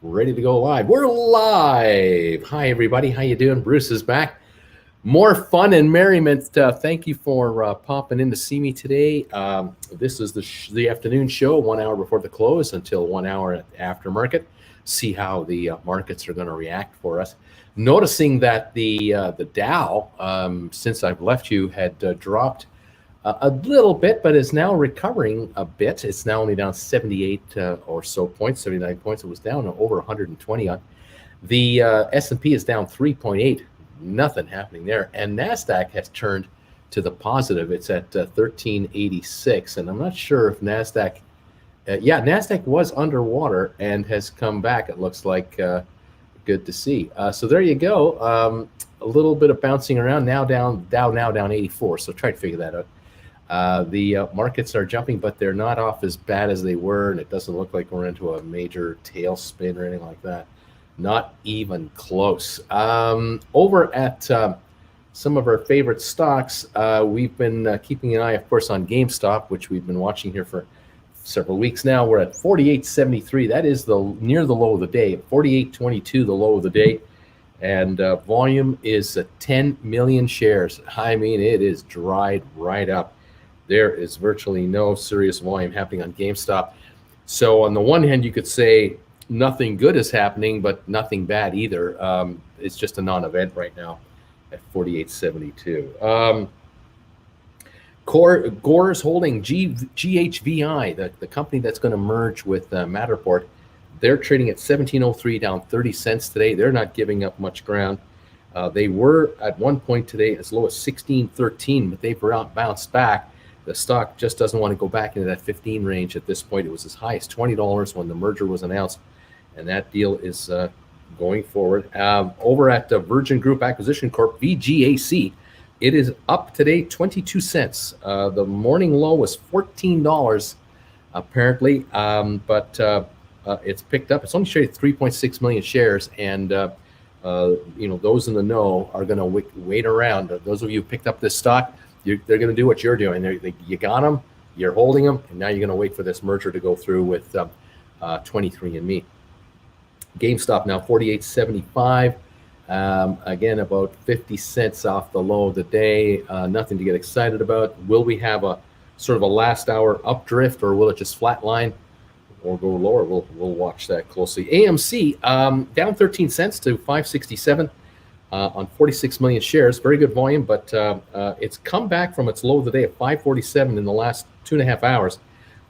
Ready to go live. We're live. Hi, everybody. How you doing? Bruce is back. More fun and merriment. Thank you for popping in to see me today. This is the afternoon show, 1 hour before the close until 1 hour at aftermarket. See how the markets are going to react for us. Noticing that the Dow, since I've left you, had dropped a little bit, but is now recovering a bit. It's now only down 78 or so points, 79 points. It was down over 120 on. The S&P is down 3.8. Nothing happening there. And NASDAQ has turned to the positive. It's at 1386. And I'm not sure if NASDAQ, NASDAQ was underwater and has come back, it looks like. Good to see. So there you go. A little bit of bouncing around, now down, Dow now down 84. So try to figure that out. The markets are jumping, but they're not off as bad as they were, and it doesn't look like we're into a major tailspin or anything like that. Not even close. Over at some of our favorite stocks, we've been keeping an eye, of course, on Gamestop, which we've been watching here for several weeks now. We're at 48.73. That is near the low of the day. 48.22, the low of the day. And volume is 10 million shares. I mean, it is dried right up. There is virtually no serious volume happening on GameStop. So on the one hand, you could say nothing good is happening, but nothing bad either. It's just a non-event right now at 48.72. Gore is holding GHVI, the company that's going to merge with Matterport. They're trading at 17.03, down 30 cents today. They're not giving up much ground. They were at one point today as low as 16.13, but they've bounced back. The stock just doesn't want to go back into that 15 range at this point. It was as high as $20 when the merger was announced, and that deal is going forward. Over at Virgin Group Acquisition Corp, VGAC, it is up today 22 cents. The morning low was $14 apparently, but it's picked up. It's only traded 3.6 million shares, and those in the know are going to wait around. Those of you who picked up this stock, they're going to do what you're doing. You got them, you're holding them, and now you're going to wait for this merger to go through with 23andMe. GameStop now 48.75. Again, about 50 cents off the low of the day. Nothing to get excited about. Will we have a sort of a last hour updrift, or will it just flatline or go lower? We'll watch that closely. AMC down 13 cents to 567 on 46 million shares. Very good volume, but it's come back from its low of the day at 547 in the last 2.5 hours.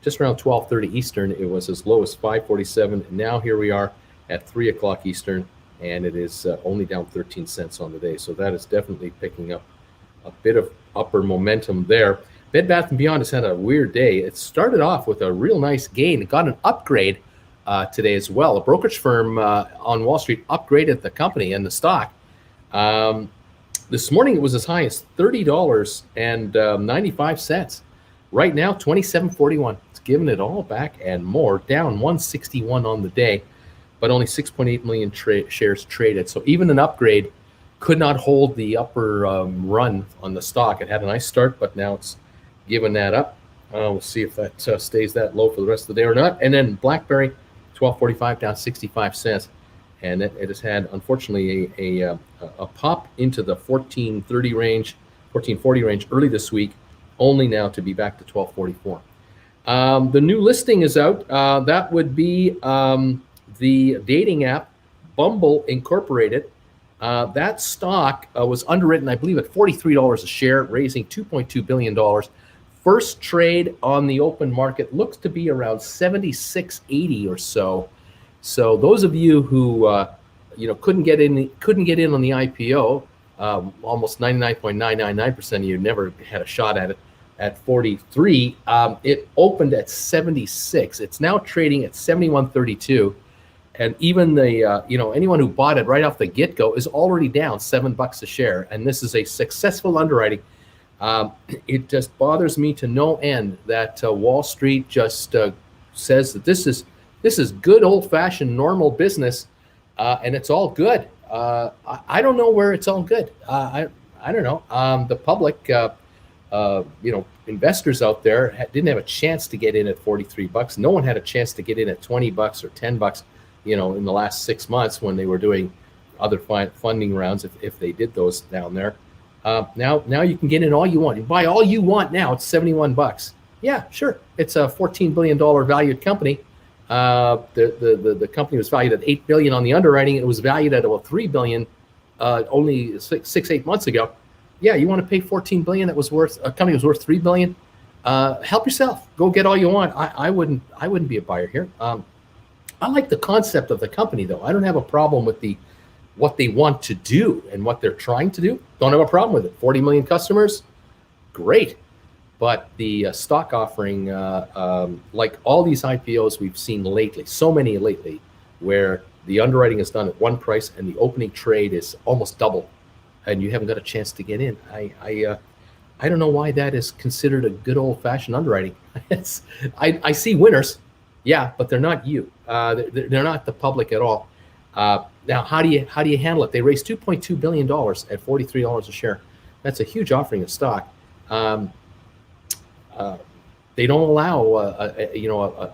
Just around 12:30 Eastern, it was as low as 547. And now here we are at 3 o'clock Eastern, and it is only down 13 cents on the day. So that is definitely picking up a bit of upper momentum there. Bed Bath & Beyond has had a weird day. It started off with a real nice gain. It got an upgrade today as well. A brokerage firm on Wall Street upgraded the company and the stock. This morning it was as high as $30.95. Right now, $27.41. It's given it all back and more, down 161 on the day, but only 6.8 million shares traded. So even an upgrade could not hold the upper run on the stock. It had a nice start, but now it's given that up. We'll see if that stays that low for the rest of the day or not. And then BlackBerry, $12.45, down 65 cents. And it has had, unfortunately, a pop into the 14.30 range, 14.40 range early this week, only now to be back to 12.44. The new listing is out. That would be the dating app Bumble Incorporated. That stock was underwritten, I believe, at $43 a share, raising $2.2 billion. First trade on the open market looks to be around $76.80 or so. So those of you who couldn't get in on the IPO, almost 99.999% of you never had a shot at it at 43. It opened at 76. It's now trading at 71.32, and even the anyone who bought it right off the get-go is already down $7 a share. And this is a successful underwriting. It just bothers me to no end that Wall Street just says that this is good old-fashioned normal business, and it's all good. I don't know where it's all good. I don't know. The public, investors out there didn't have a chance to get in at $43. No one had a chance to get in at $20 or $10 in the last 6 months when they were doing other funding rounds, if they did those down there. Now you can get in all you want. You buy all you want now. It's $71. Yeah, sure. It's a $14 billion valued company. The company was valued at $8 billion on the underwriting. It was valued at about $3 billion only 8 months ago. Yeah, you want to pay $14 billion? A company was worth $3 billion. Help yourself. Go get all you want. I wouldn't be a buyer here. I like the concept of the company, though. I don't have a problem with what they want to do and what they're trying to do. Don't have a problem with it. 40 million customers, great. But the stock offering, like all these IPOs we've seen lately, so many lately, where the underwriting is done at one price and the opening trade is almost double, and you haven't got a chance to get in. I don't know why that is considered a good old-fashioned underwriting. I see winners, yeah, but they're not you. They're not the public at all. Now, how do you handle it? They raised $2.2 billion at $43 a share. That's a huge offering of stock. They don't allow a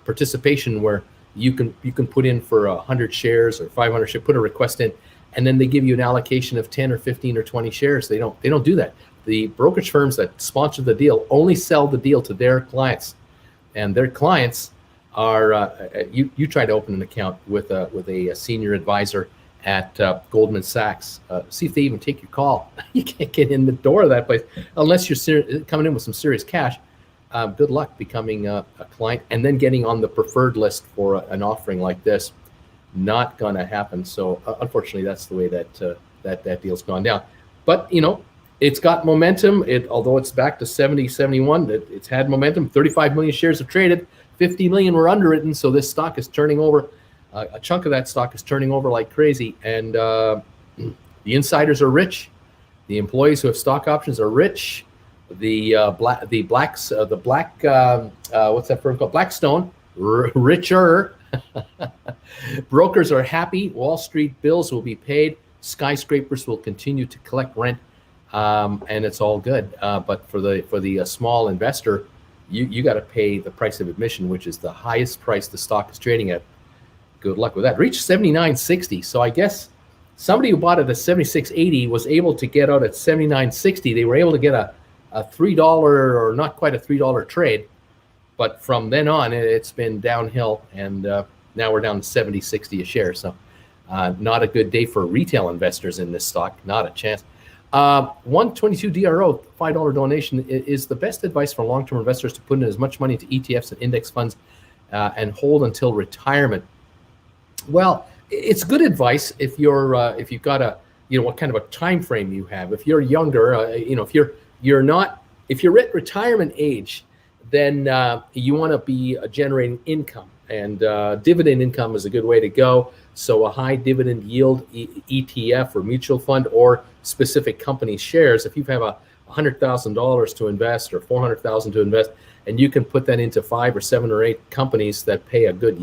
participation where you can put in for 100 shares or 500 shares, put a request in, and then they give you an allocation of 10 or 15 or 20 shares. They don't do that. The brokerage firms that sponsor the deal only sell the deal to their clients, and their clients are you try to open an account with a senior advisor at Goldman Sachs. See if they even take your call. You can't get in the door of that place unless you're coming in with some serious cash. Good luck becoming a client and then getting on the preferred list for an offering like this. Not going to happen. So unfortunately, that's the way that deal's gone down. But it's got momentum. Although it's back to 70, 71, it's had momentum. 35 million shares have traded. 50 million were underwritten. So this stock is turning over. A chunk of that stock is turning over like crazy, and the insiders are rich. The employees who have stock options are rich. What's that firm called? Blackstone, richer. Brokers are happy. Wall Street bills will be paid. Skyscrapers will continue to collect rent, and it's all good. But for the small investor, you got to pay the price of admission, which is the highest price the stock is trading at. Good luck with that. Reached 79.60. So I guess somebody who bought it at 76.80 was able to get out at 79.60. They were able to get a $3 or not quite a $3 trade. But from then on, it's been downhill. And now we're down to 70.60 a share. So not a good day for retail investors in this stock. Not a chance. 122 DRO, $5 donation is the best advice for long-term investors to put in as much money into ETFs and index funds and hold until retirement. Well, it's good advice if you've got what kind of a time frame you have. If you're younger, if you're at retirement age, then you want to be generating income, and dividend income is a good way to go. So a high dividend yield ETF or mutual fund or specific company shares. If you have $100,000 to invest or $400,000 to invest, and you can put that into 5 or 7 or 8 companies that pay a good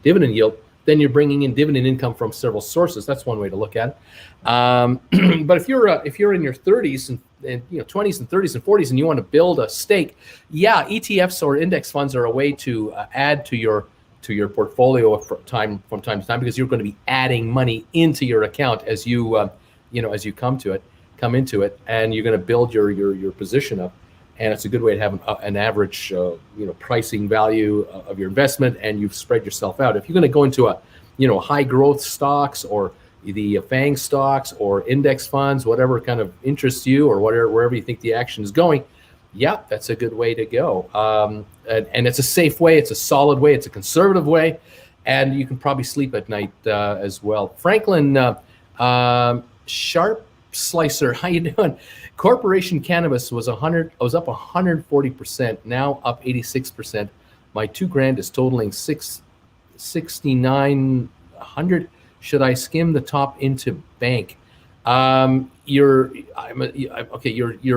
dividend yield. Then you're bringing in dividend income from several sources. That's one way to look at it. But if you're in your 30s and 20s and 30s and 40s and you want to build a stake, yeah, ETFs or index funds are a way to add to your portfolio from time to time, because you're going to be adding money into your account as you as you come into it, and you're going to build your position up. And it's a good way to have an average, pricing value of your investment, and you've spread yourself out. If you're going to go into a high growth stocks or the FANG stocks or index funds, whatever kind of interests you or wherever you think the action is going, yeah, that's a good way to go. And it's a safe way, it's a solid way, it's a conservative way, and you can probably sleep at night as well. Franklin Sharp Slicer, how you doing? Corporation Cannabis was up 140%, now up 86%. My $2,000 is totaling $6,900. Should I skim the top into bank? You're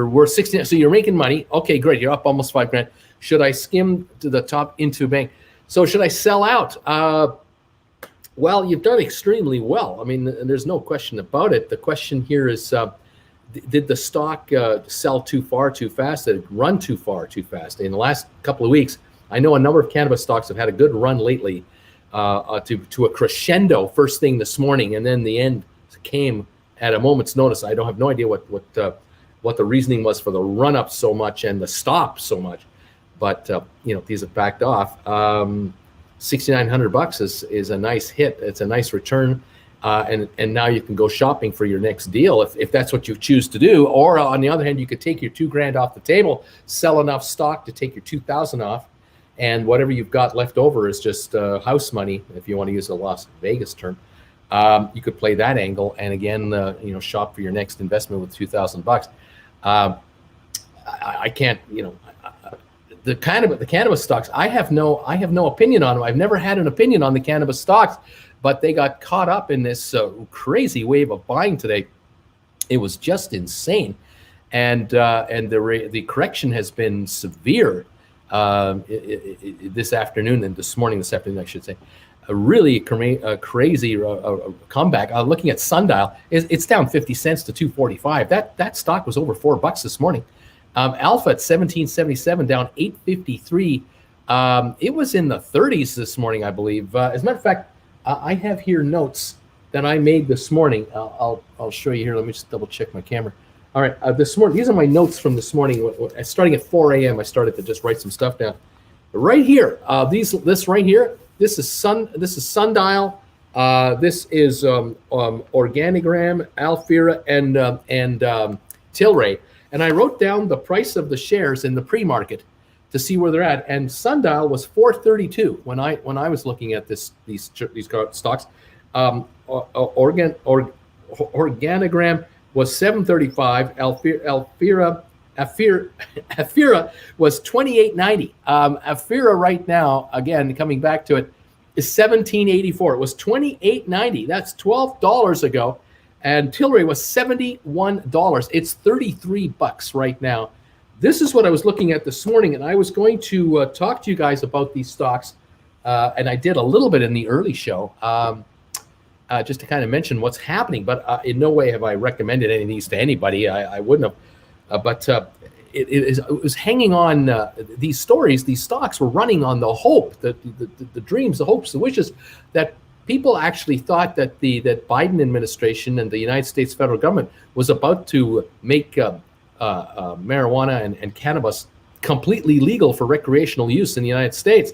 worth 60, so you're making money. Okay, great. You're up almost $5,000. Should I skim to the top into bank? So should I sell out? Well, you've done extremely well. I mean, there's no question about it. The question here is, did the stock sell too far too fast? Did it run too far too fast? In the last couple of weeks, I know a number of cannabis stocks have had a good run lately. to a crescendo first thing this morning, and then the end came at a moment's notice. I don't have no idea what the reasoning was for the run up so much and the stop so much, but these have backed off. $6,900 is a nice hit. It's a nice return, and now you can go shopping for your next deal if that's what you choose to do. Or on the other hand, you could take your $2,000 off the table, sell enough stock to take your $2,000 off, and whatever you've got left over is just house money, if you want to use a Las Vegas term. You could play that angle, and again, shop for your next investment with $2,000. I can't, the cannabis stocks. I have no opinion on them. I've never had an opinion on the cannabis stocks, but they got caught up in this crazy wave of buying today. It was just insane, and the correction has been severe this afternoon and this afternoon, I should say. A really crazy comeback. Looking at Sundial, it's down 50 cents to 245. That stock was over $4 this morning. Alpha at 1777, down 853. It was in the 30s this morning, I believe. As a matter of fact, I have here notes that I made this morning. I'll show you here. Let me just double check my camera. All right, this morning, these are my notes from this morning. Starting at 4 a.m., I started to just write some stuff down. Right here, this right here. This is Sundial. This is Organigram, Alphera, and Tilray. And I wrote down the price of the shares in the pre-market to see where they're at. And Sundial was $432 when I was looking at these stocks. Organigram was $735. Alphera was $28.90. Alphera right now, again, coming back to it, is $17.84. It was $28.90. That's $12 ago. And Tilray was $71. It's $33 right now. This is what I was looking at this morning, and I was going to talk to you guys about these stocks, and I did a little bit in the early show, just to kind of mention what's happening. But in no way have I recommended any of these to anybody. I wouldn't have. But it was hanging on these stories. These stocks were running on the hope, the dreams, the hopes, the wishes that people actually thought that that Biden administration and the United States federal government was about to make marijuana and cannabis completely legal for recreational use in the United States,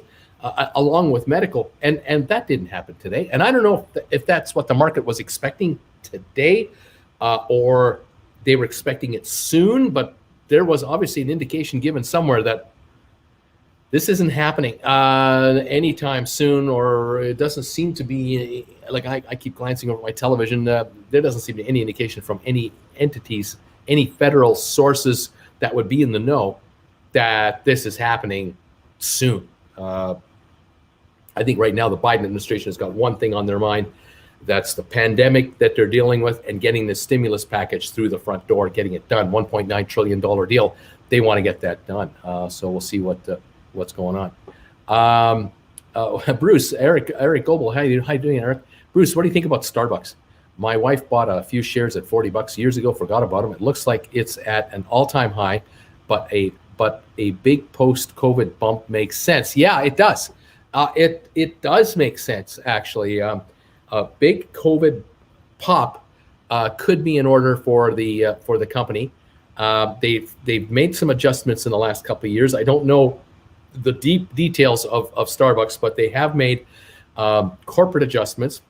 along with medical. And that didn't happen today. And I don't know if that's what the market was expecting today, or they were expecting it soon, but there was obviously an indication given somewhere that this isn't happening anytime soon, or it doesn't seem to be. Like I keep glancing over my television. There doesn't seem to be any indication from any entities, any federal sources that would be in the know that this is happening soon. I think right now the Biden administration has got one thing on their mind. That's the pandemic that they're dealing with and getting the stimulus package through the front door, getting it done. $1.9 trillion deal. They want to get that done. So we'll see what's going on. Bruce, Eric Goebel, how you doing, Eric? Bruce, what do you think about Starbucks? My wife bought a few shares at $40 years ago, forgot about them. It looks like it's at an all-time high, but a big post-COVID bump makes sense. Yeah, it does. It does make sense, actually. A big COVID pop could be in order for the company. They've made some adjustments in the last couple of years. I don't know the deep details of Starbucks, but they have made corporate adjustments.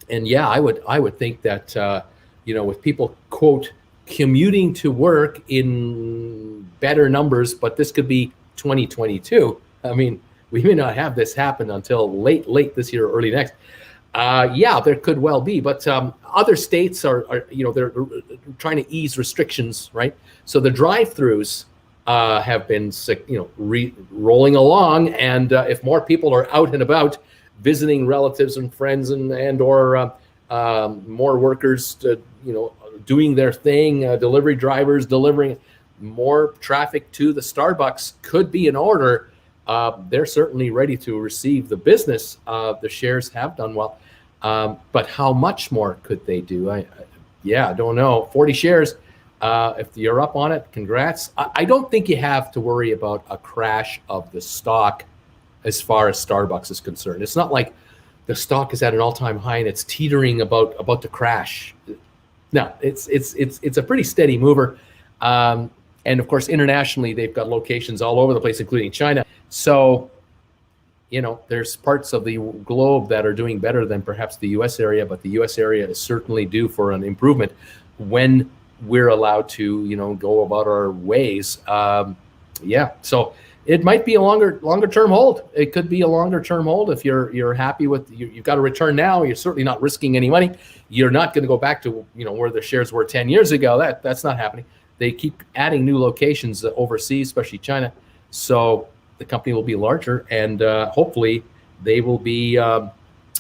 And yeah, I would think that with people quote commuting to work in better numbers, but this could be 2022. I mean, we may not have this happen until late this year or early next. Yeah, there could well be, but other states are they're trying to ease restrictions, right? So the drive-throughs have been rolling along, and if more people are out and about visiting relatives and friends and or more workers, doing their thing, delivery drivers delivering, more traffic to the Starbucks could be in order. They're certainly ready to receive the business. The shares have done well. But how much more could they do? I don't know. 40 shares. If you're up on it, congrats. I don't think you have to worry about a crash of the stock as far as Starbucks is concerned. It's not like the stock is at an all-time high and it's teetering about to crash. No, it's a pretty steady mover. And of course, internationally, they've got locations all over the place, including China. So, there's parts of the globe that are doing better than perhaps the U.S. area, but the U.S. area is certainly due for an improvement when we're allowed to, go about our ways. So it might be a longer term hold. It could be a longer term hold if you're happy with you've got a return now. You're certainly not risking any money. You're not going to go back to where the shares were 10 years ago. That's not happening. They keep adding new locations overseas, especially China. So the company will be larger, and hopefully they will be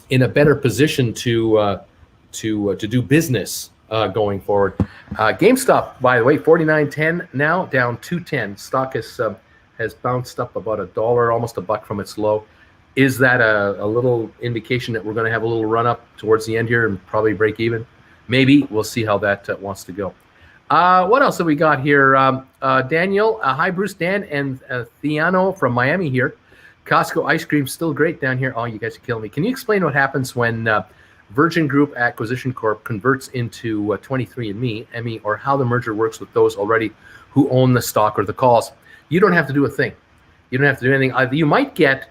in a better position to do business going forward. GameStop, by the way, $49.10 now, down $2.10. Stock has bounced up about $1, almost $1 from its low. Is that a little indication that we're going to have a little run up towards the end here and probably break even? Maybe. We'll see how that wants to go. What else have we got here? Daniel, hi Bruce, Dan, and Theano from Miami here. Costco ice cream still great down here. Oh, you guys are killing me. Can you explain what happens when Virgin Group Acquisition Corp converts into 23andMe, or how the merger works with those already who own the stock or the calls? You don't have to do a thing. You don't have to do anything. You might get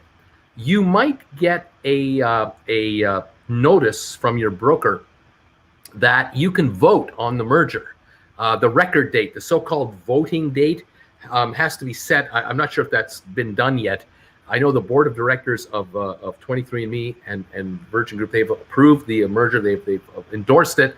a notice from your broker that you can vote on the merger. The record date, the so-called voting date, has to be set. I'm not sure if that's been done yet. I know the board of directors of 23andMe and Virgin Group, they've approved the merger. They've endorsed it.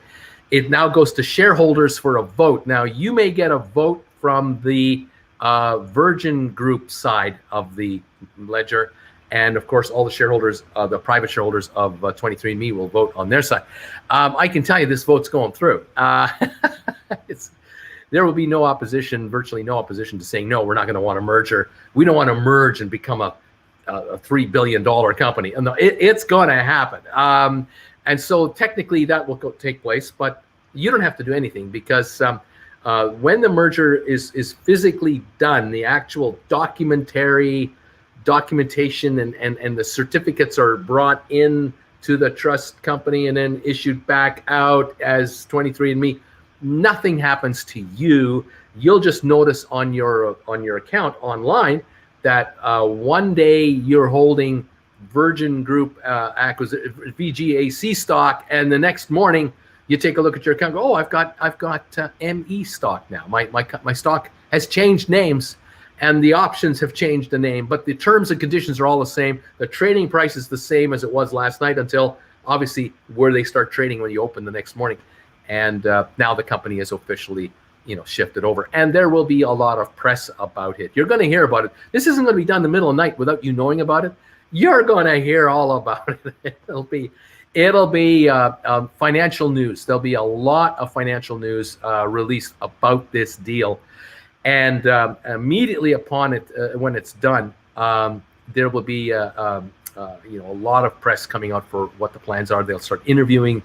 It now goes to shareholders for a vote. Now, you may get a vote from the Virgin Group side of the ledger. And of course, all the shareholders, the private shareholders of 23andMe will vote on their side. I can tell you this vote's going through. There will be no opposition, virtually no opposition to saying, no, we're not going to want a merger. We don't want to merge and become a $3 billion company. No, it's going to happen. And so technically that will take place, but you don't have to do anything because when the merger is physically done, the actual documentation and the certificates are brought in to the trust company and then issued back out as 23andMe. Nothing happens to you. You'll just notice on your account online that one day you're holding Virgin Group VGAC stock, and the next morning you take a look at your account. And go, oh, I've got ME stock now. My stock has changed names, and the options have changed the name, but the terms and conditions are all the same. The trading price is the same as it was last night until obviously where they start trading when you open the next morning. And now the company is officially, shifted over. And there will be a lot of press about it. You're going to hear about it. This isn't going to be done in the middle of the night without you knowing about it. You're going to hear all about it. It'll be financial news. There'll be a lot of financial news released about this deal. And immediately upon it, when it's done, there will be a lot of press coming out for what the plans are. They'll start interviewing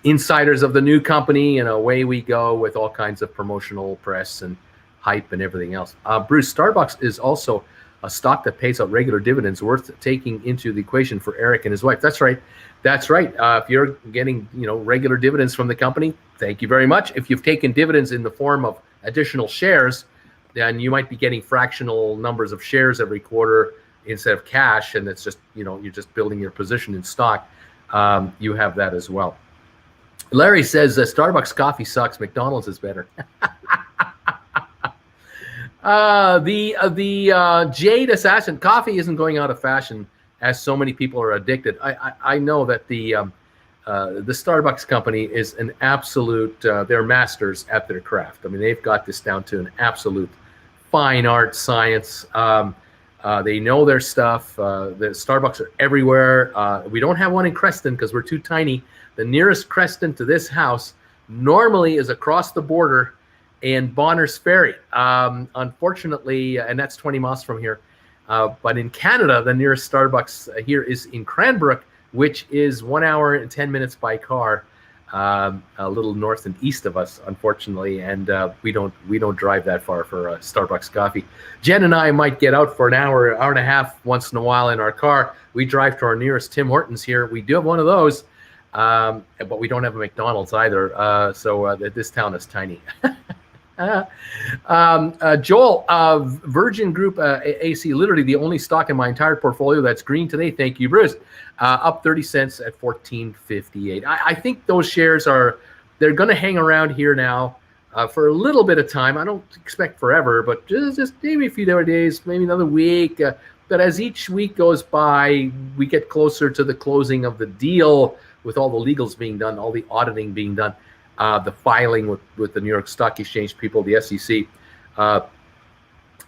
insiders of the new company, and away we go with all kinds of promotional press and hype and everything else. Bruce, Starbucks is also a stock that pays out regular dividends, worth taking into the equation for Eric and his wife. That's right. If you're getting regular dividends from the company, thank you very much. If you've taken dividends in the form of additional shares, then you might be getting fractional numbers of shares every quarter instead of cash, and it's just you're just building your position in stock. You have that as well. Larry says Starbucks coffee sucks. McDonald's is better. The Jade Assassin, coffee isn't going out of fashion as so many people are addicted. I know that the Starbucks company is an absolute, they're masters at their craft. I mean, they've got this down to an absolute fine art science. They know their stuff. The Starbucks are everywhere. We don't have one in Creston because we're too tiny. The nearest Creston to this house normally is across the border in Bonners Ferry. Unfortunately, and that's 20 miles from here. But in Canada, the nearest Starbucks here is in Cranbrook, which is 1 hour and 10 minutes by car. a little north and east of us, unfortunately, and we don't drive that far for Starbucks coffee. Jen and I might get out for an hour and a half once in a while in our car. We drive to our nearest Tim Hortons here. We do have one of those, but we don't have a McDonald's either. So this town is tiny. Joel, Virgin Group AC, literally the only stock in my entire portfolio that's green today. Thank you, Bruce. Up 30 cents at 14.58. I think those shares they're going to hang around here now for a little bit of time. I don't expect forever, but just maybe a few more days, maybe another week. But as each week goes by, we get closer to the closing of the deal with all the legals being done, all the auditing being done. The filing with the New York Stock Exchange people, the SEC.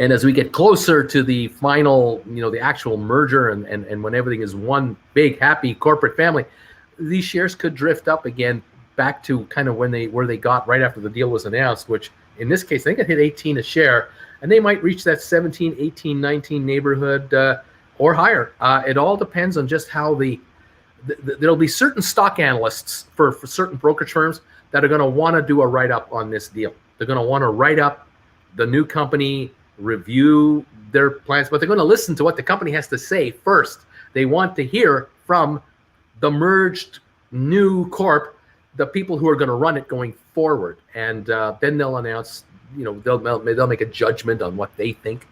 And as we get closer to the final, the actual merger and when everything is one big, happy corporate family, these shares could drift up again back to kind of where they got right after the deal was announced, which in this case, I think it hit 18 a share, and they might reach that 17, 18, 19 neighborhood or higher. It all depends on just how there'll be certain stock analysts for certain brokerage firms that are going to want to do a write-up on this deal. They're going to want to write up the new company, review their plans, but they're going to listen to what the company has to say first. They want to hear from the merged new corp, the people who are going to run it going forward. And then they'll announce, they'll make a judgment on what they think.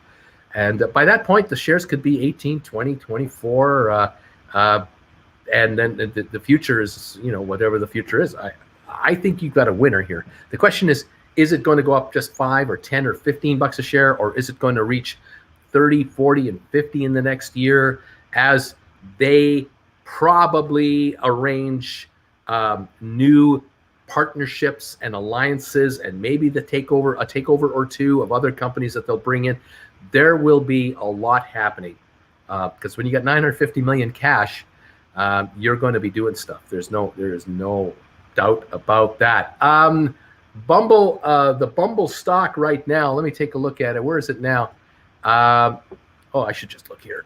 And by that point, the shares could be 18, 20, 24, and then the future is, whatever the future is. I think you've got a winner here. The question is it going to go up just 5 or 10 or 15 bucks a share, or is it going to reach 30, 40, and 50 in the next year as they probably arrange new partnerships and alliances and maybe a takeover or two of other companies that they'll bring in? There will be a lot happening because when you got 950 million cash, you're going to be doing stuff. There is no doubt about that. Bumble, the Bumble stock right now, let me take a look at it. Where is it now? I should just look here.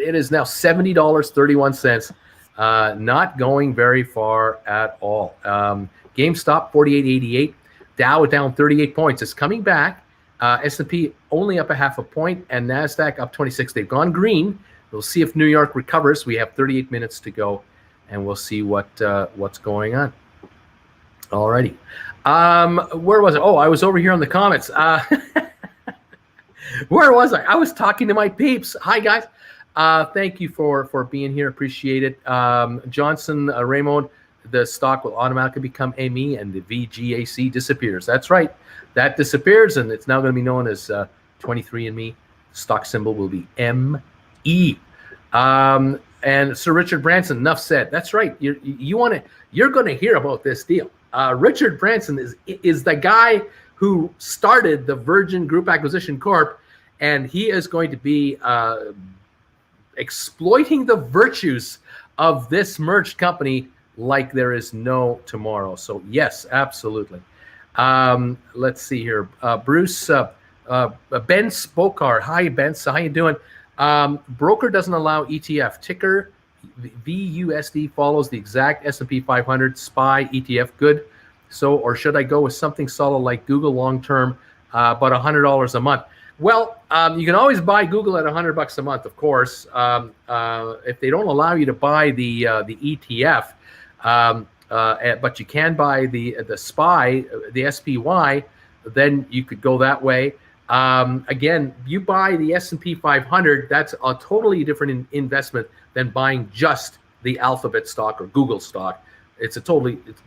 It is now $70.31. Not going very far at all. GameStop 48.88. Dow down 38 points. It's coming back. S&P only up a half a point, and NASDAQ up 26. They've gone green. We'll see if New York recovers. We have 38 minutes to go, and we'll see what's going on. Alrighty. Where was it? Oh, I was over here on the comments. Where was I? I was talking to my peeps. Hi, guys. Thank you for being here. Appreciate it. Johnson, Raymond, the stock will automatically become ME and the VGAC disappears. That's right. That disappears, and it's now going to be known as 23andMe. Stock symbol will be ME. And Sir Richard Branson, enough said. That's right. You're going to hear about this deal. Richard Branson is the guy who started the Virgin Group Acquisition Corp, and he is going to be exploiting the virtues of this merged company like there is no tomorrow. So yes, absolutely. Let's see here. Bruce, Ben Spokar. Hi, Ben. So how you doing? Broker doesn't allow ETF. Ticker VUSD follows the exact S&P 500 SPY ETF. Good. So, or should I go with something solid like Google long-term, but $100 a month? Well, you can always buy Google at $100 a month, of course. If they don't allow you to buy the ETF, but you can buy the SPY, the SPY, then you could go that way. Again, you buy the S&P 500, that's a totally different investment than buying just the Alphabet stock or Google stock. It's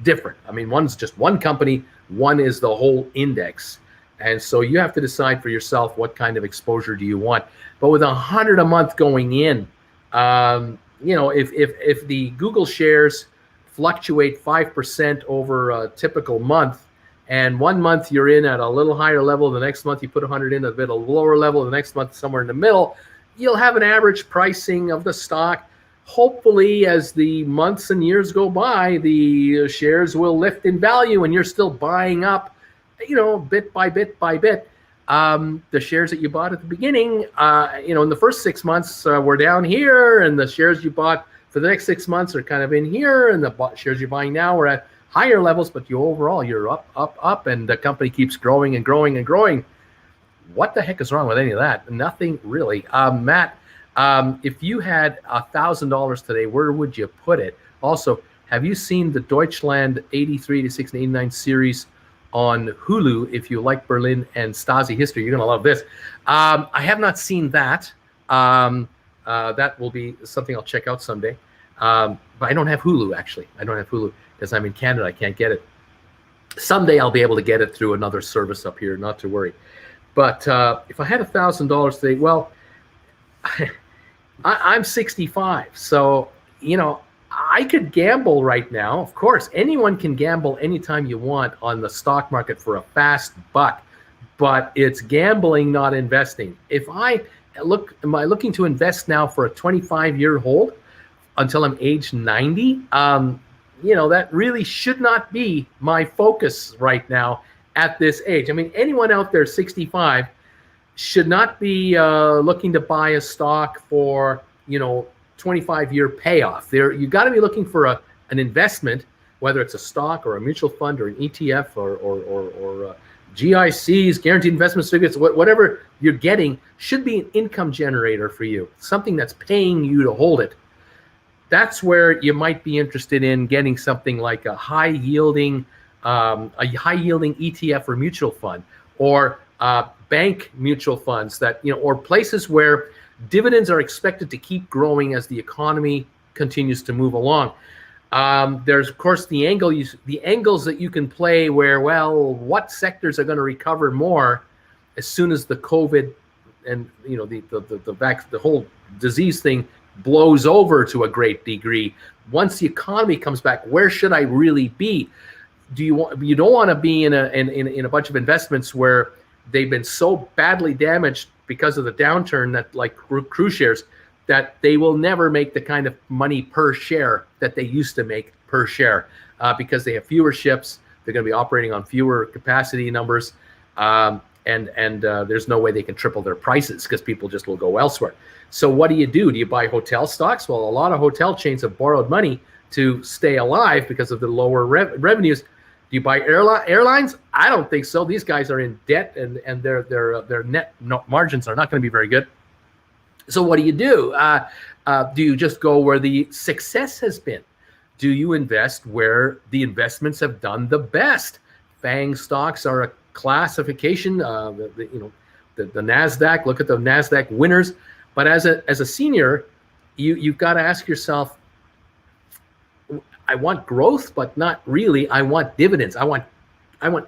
different. I mean, one's just one company, one is the whole index. And so you have to decide for yourself what kind of exposure do you want. But with $100 a month going in, if the Google shares fluctuate 5% over a typical month, and one month you're in at a little higher level, the next month you put 100 in at a bit of lower level, the next month somewhere in the middle, you'll have an average pricing of the stock. Hopefully, as the months and years go by, the shares will lift in value and you're still buying up, bit by bit by bit. The shares that you bought at the beginning, in the first 6 months were down here, and the shares you bought for the next 6 months are kind of in here, and the shares you're buying now are at higher levels, but you're up, and the company keeps growing and growing and growing. What the heck is wrong with any of that? Nothing really. Matt, if you had $1,000 today, where would you put it? Also, have you seen the Deutschland 83 to 689 series on Hulu? If you like Berlin and Stasi history, you're going to love this. I have not seen that. That will be something I'll check out someday. But I don't have Hulu, actually. I don't have Hulu because I'm in Canada. I can't get it. Someday I'll be able to get it through another service up here, not to worry. But if I had $1,000 today, well, I'm 65. So, I could gamble right now. Of course, anyone can gamble anytime you want on the stock market for a fast buck, but it's gambling, not investing. Am I looking to invest now for a 25-year hold until I'm age 90? That really should not be my focus right now at this age. I mean, anyone out there 65 should not be looking to buy a stock for, 25-year payoff. You got to be looking for an investment, whether it's a stock or a mutual fund or an ETF or GICs, guaranteed investment certificates, whatever you're getting should be an income generator for you, something that's paying you to hold it. That's where you might be interested in getting something like a high-yielding ETF or mutual fund, or bank mutual funds or places where dividends are expected to keep growing as the economy continues to move along. There's of course the angles that you can play where, well, what sectors are going to recover more as soon as the COVID and the whole disease thing blows over to a great degree. Once the economy comes back, where should I really be? You don't want to be in a bunch of investments where they've been so badly damaged because of the downturn that, like cruise shares, that they will never make the kind of money per share that they used to make per share because they have fewer ships. They're going to be operating on fewer capacity numbers, and there's no way they can triple their prices because people just will go elsewhere. So what do? Do you buy hotel stocks? Well, a lot of hotel chains have borrowed money to stay alive because of the lower revenues. Do you buy airlines? I don't think so. These guys are in debt, and their net margins are not going to be very good. So what do? Do you just go where the success has been? Do you invest where the investments have done the best? FANG stocks are a classification. The NASDAQ. Look at the NASDAQ winners. But as a senior, you've got to ask yourself, I want growth, but not really. I want dividends. I want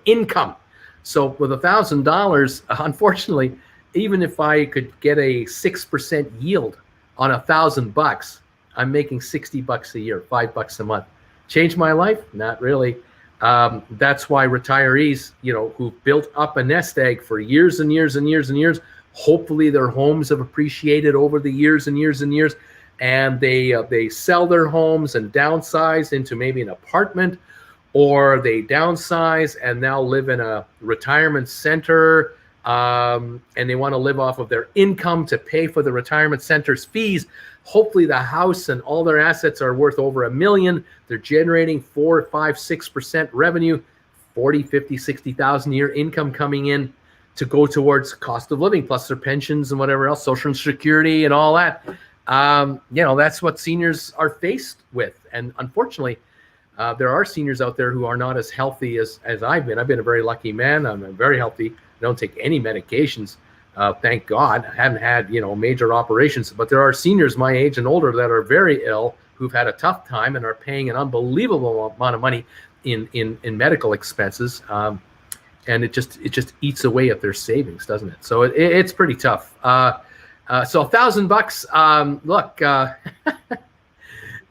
income. So with $1,000, unfortunately, even if I could get a 6% yield on $1,000, I'm making $60 a year, $5 a month. Change my life? Not really. That's why retirees, who've built up a nest egg for years and years and years and years, hopefully their homes have appreciated over the years and years and years, and they sell their homes and downsize into maybe an apartment, or they downsize and now live in a retirement center, and they want to live off of their income to pay for the retirement center's fees. Hopefully the house and all their assets are worth over $1 million. They're generating 4, 5, 6% revenue, 40, 50, 60,000 a year income coming in to go towards cost of living, plus their pensions and whatever else, Social Security and all that. That's what seniors are faced with. And unfortunately, there are seniors out there who are not as healthy as I've been. I've been a very lucky man. I'm very healthy. I don't take any medications. Thank God. I haven't had, major operations, but there are seniors my age and older that are very ill, who've had a tough time and are paying an unbelievable amount of money in medical expenses. And it just eats away at their savings, doesn't it? So it's pretty tough. So $1,000. Look,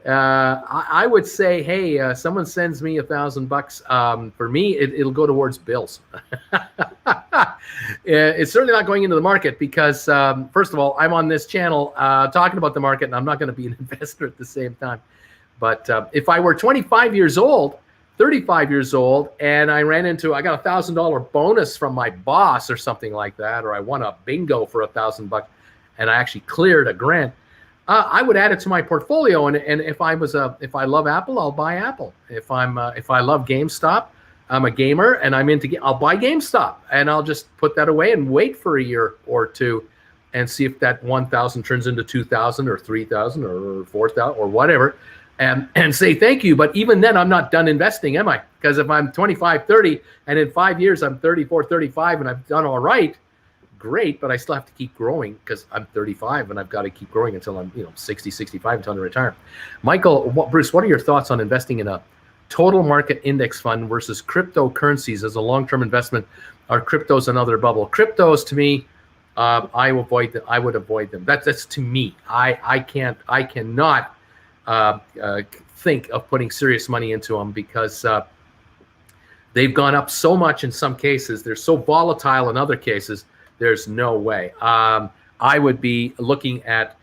I would say, hey, someone sends me $1,000. For me, it'll go towards bills. It's certainly not going into the market because, first of all, I'm on this channel talking about the market, and I'm not going to be an investor at the same time. But if I were 25 years old, 35 years old, and I got $1,000 bonus from my boss or something like that, or I won a bingo for $1,000, and I actually cleared a grant, I would add it to my portfolio, and if I love Apple, I'll buy Apple. If I love GameStop, I'm a gamer and I'll buy GameStop, and I'll just put that away and wait for a year or two, and see if that 1,000 turns into 2,000 or 3,000 or 4,000 or whatever, and say thank you. But even then, I'm not done investing, am I? Because if I'm 25, 30, and in 5 years I'm 34, 35, and I've done all right, great, but I still have to keep growing because I'm 35 and I've got to keep growing until I'm 60, 65, until I retire. Michael, Bruce, what are your thoughts on investing in a total market index fund versus cryptocurrencies as a long-term investment? Are cryptos another bubble? Cryptos, to me, I would avoid them. That's to me. I cannot think of putting serious money into them because they've gone up so much in some cases. They're so volatile in other cases. There's no way. I would be looking at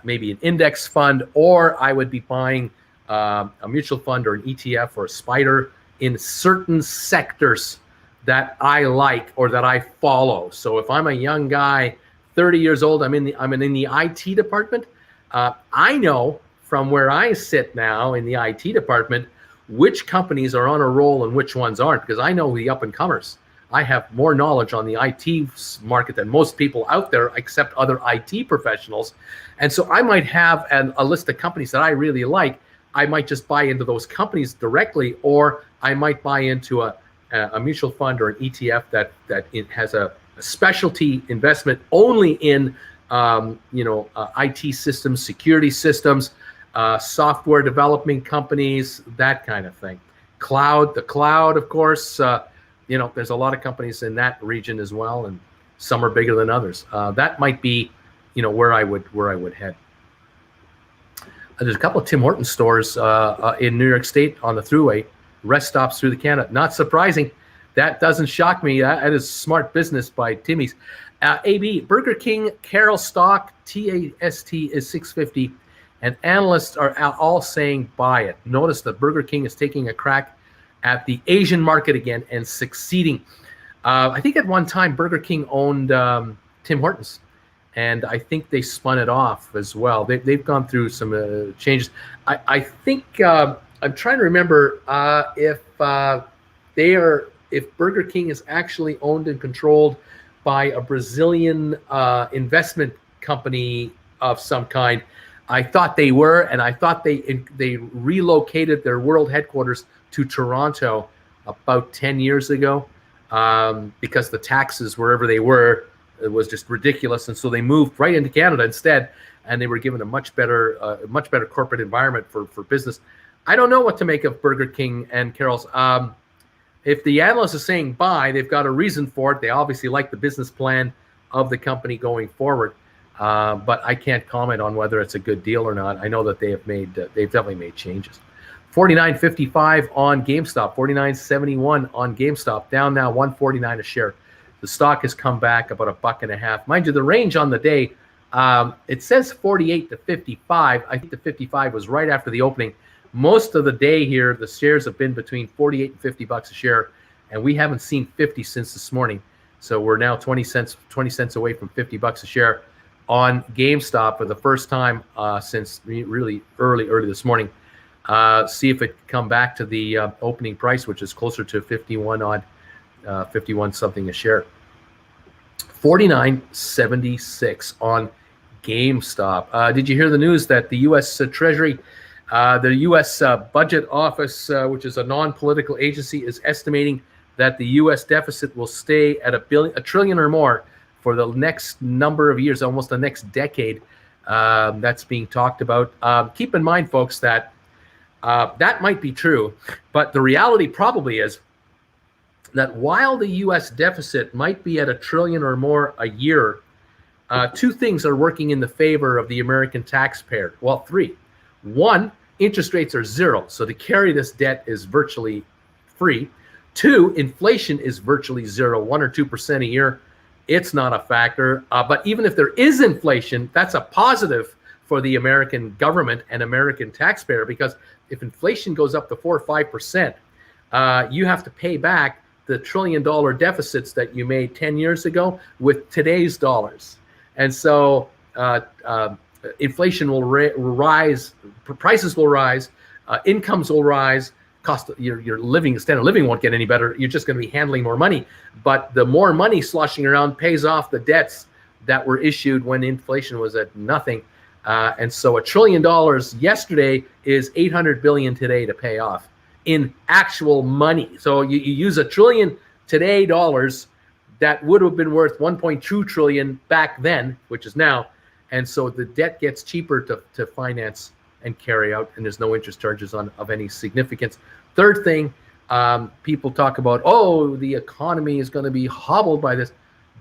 maybe an index fund, or I would be buying a mutual fund or an ETF or a SPDR in certain sectors that I like or that I follow. So if I'm a young guy, 30 years old, I'm in the IT department. I know from where I sit now in the IT department which companies are on a roll and which ones aren't, because I know the up and comers. I have more knowledge on the IT market than most people out there, except other IT professionals. And so I might have a list of companies that I really like. I might just buy into those companies directly, or I might buy into a mutual fund or an ETF that it has a specialty investment only in IT systems, security systems, software development companies, that kind of thing. The cloud, of course. There's a lot of companies in that region as well, and some are bigger than others. That might be, where I would head. There's a couple of Tim Hortons stores in New York State on the thruway, rest stops through the Canada. Not surprising. That doesn't shock me. That is smart business by Timmy's. AB, Burger King, Carol stock, TAST is 650, and analysts are all saying buy it. Notice that Burger King is taking a crack at the Asian market again and succeeding. I think at one time Burger King owned Tim Hortons, and I think they spun it off as well. They've gone through some changes. I think I'm trying to remember if Burger King is actually owned and controlled by a Brazilian investment company of some kind. I thought they were, and I thought they relocated their world headquarters to Toronto about 10 years ago because the taxes wherever they were, it was just ridiculous, and so they moved right into Canada instead, and they were given a much better corporate environment for business. I don't know what to make of Burger King and Carol's. If the analyst is saying buy, they've got a reason for it. They obviously like the business plan of the company going forward. But I can't comment on whether it's a good deal or not. I know that they've definitely made changes. 49.55 on GameStop, 49.71 on GameStop, down now 149 a share. The stock has come back about $1.50. Mind you, the range on the day, it says 48 to 55. I think the 55 was right after the opening. Most of the day here, the shares have been between 48 and 50 bucks a share, and we haven't seen 50 since this morning. So we're now 20 cents away from 50 bucks a share on GameStop for the first time since really early this morning. See if it can come back to the opening price, which is closer to 51 something a share. 49.76 on GameStop. Did you hear the news that the U.S. Treasury, the U.S. Budget Office, which is a non-political agency, is estimating that the U.S. deficit will stay at $1 trillion or more for the next number of years, almost the next decade. That's being talked about. Keep in mind, folks, that that might be true, but the reality probably is that while the U.S. deficit might be at $1 trillion or more a year, two things are working in the favor of the American taxpayer. Well, three. One, interest rates are zero, so to carry this debt is virtually free. Two, inflation is virtually zero, 1 or 2% a year. It's not a factor. But even if there is inflation, that's a positive for the American government and American taxpayer, because if inflation goes up to 4 or 5%, you have to pay back the $1 trillion deficits that you made 10 years ago with today's dollars. And so inflation will rise, prices will rise, incomes will rise, cost your living, standard of living won't get any better. You're just going to be handling more money. But the more money sloshing around pays off the debts that were issued when inflation was at nothing. And so $1 trillion yesterday is 800 billion today to pay off in actual money. So you use $1 trillion today dollars that would have been worth 1.2 trillion back then, which is now. And so the debt gets cheaper to finance and carry out, and there's no interest charges of any significance. Third thing, people talk about, the economy is going to be hobbled by this.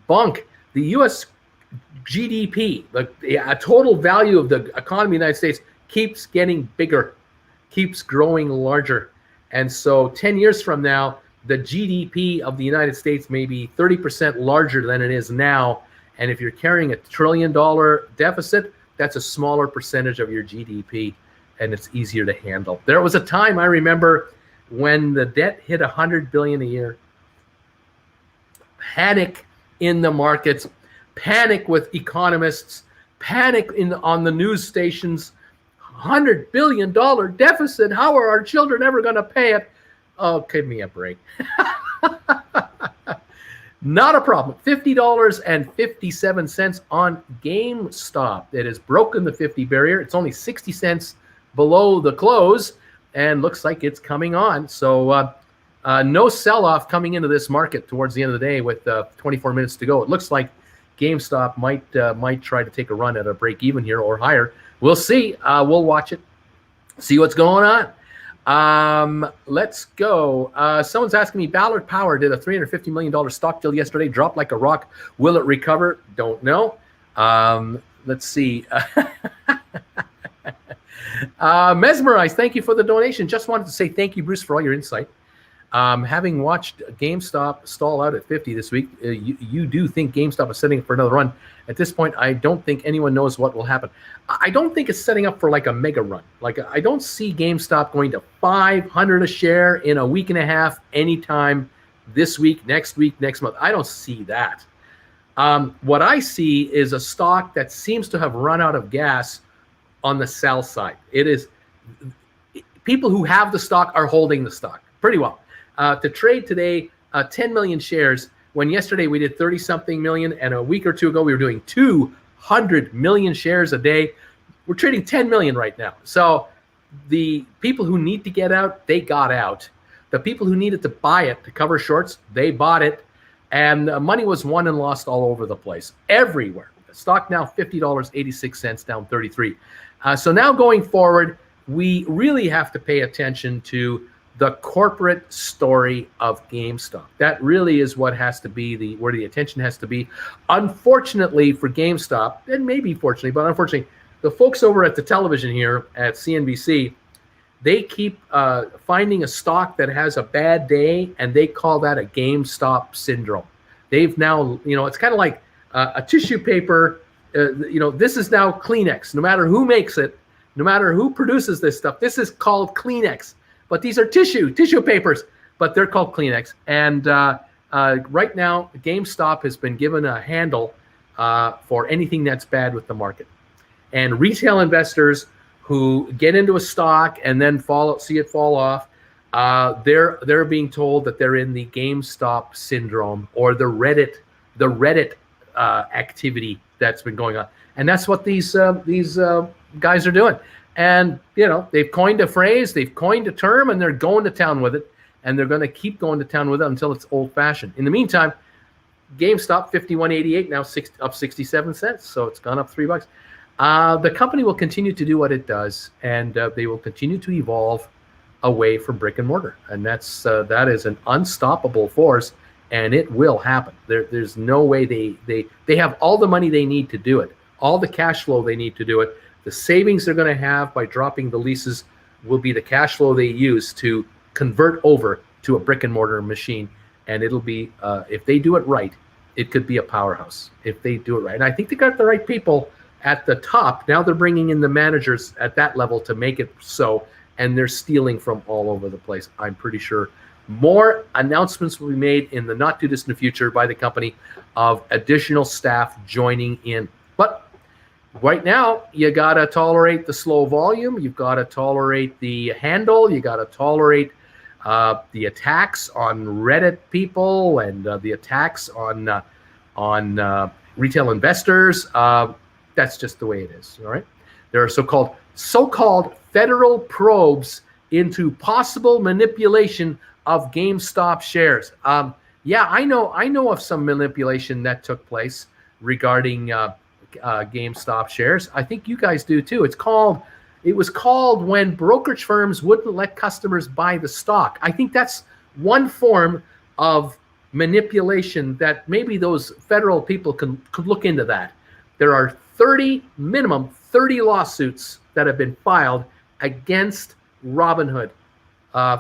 Bunk. The U.S. GDP, the total value of the economy of the United States, keeps getting bigger, keeps growing larger. And so 10 years from now, the GDP of the United States may be 30% larger than it is now. And if you're carrying $1 trillion deficit, that's a smaller percentage of your GDP, and it's easier to handle. There was a time, I remember, when the debt hit $100 billion a year. Panic in the markets, panic with economists, panic on the news stations. $100 billion deficit. How are our children ever going to pay it? Oh, give me a break. Not a problem. $50.57 on GameStop. It has broken the 50 barrier. It's only 60 cents below the close and looks like it's coming on. So no sell-off coming into this market towards the end of the day with 24 minutes to go. It looks like GameStop might try to take a run at a break even here or higher. We'll see. We'll watch it, see what's going on. Let's go. Someone's asking me, Ballard Power did a $350 million stock deal yesterday, dropped like a rock. Will it recover? Don't know. Let's see. Mesmerized, thank you for the donation. Just wanted to say thank you, Bruce, for all your insight. Having watched GameStop stall out at 50 this week, you do think GameStop is setting up for another run. At this point, I don't think anyone knows what will happen. I don't think it's setting up for like a mega run. Like, I don't see GameStop going to 500 a share in a week and a half anytime this week, next month. I don't see that. What I see is a stock that seems to have run out of gas on the sell side. It is people who have the stock are holding the stock pretty well. To trade today 10 million shares, when yesterday we did 30-something million, and a week or two ago we were doing 200 million shares a day. We're trading 10 million right now. So the people who need to get out, they got out. The people who needed to buy it to cover shorts, they bought it. And money was won and lost all over the place, everywhere. The stock now $50.86, down 33. So now going forward, we really have to pay attention to the corporate story of GameStop. That really is what has to be where the attention has to be. Unfortunately for GameStop, and maybe fortunately, but unfortunately, the folks over at the television here at CNBC, they keep finding a stock that has a bad day, and they call that a GameStop syndrome. They've now, it's kind of like a tissue paper. This is now Kleenex. No matter who makes it, no matter who produces this stuff, this is called Kleenex. But these are tissue papers, but they're called Kleenex. And right now, GameStop has been given a handle for anything that's bad with the market. And retail investors who get into a stock and then see it fall off, they're being told that they're in the GameStop syndrome or the Reddit activity that's been going on. And that's what these guys are doing. And, they've coined a phrase, they've coined a term, and they're going to town with it. And they're going to keep going to town with it until it's old-fashioned. In the meantime, GameStop, $51.88, now up 67 cents. So it's gone up $3. The company will continue to do what it does, and they will continue to evolve away from brick and mortar. And that is an unstoppable force, and it will happen. There's no way they have all the money they need to do it, all the cash flow they need to do it. The savings they're going to have by dropping the leases will be the cash flow they use to convert over to a brick and mortar machine. And it'll be, if they do it right, it could be a powerhouse if they do it right. And I think they got the right people at the top. Now they're bringing in the managers at that level to make it so, and they're stealing from all over the place. I'm pretty sure more announcements will be made in the not too distant future by the company of additional staff joining in. But Right now, you got to tolerate the slow volume. You've got to tolerate the handle. You got to tolerate the attacks on Reddit people and the attacks on retail investors. That's just the way it is. All right. There are so-called federal probes into possible manipulation of GameStop shares. Yeah, I know of some manipulation that took place regarding GameStop shares. I think you guys do too. It was called when brokerage firms wouldn't let customers buy the stock. I think that's one form of manipulation that maybe those federal people could look into that. There are minimum 30 lawsuits that have been filed against Robinhood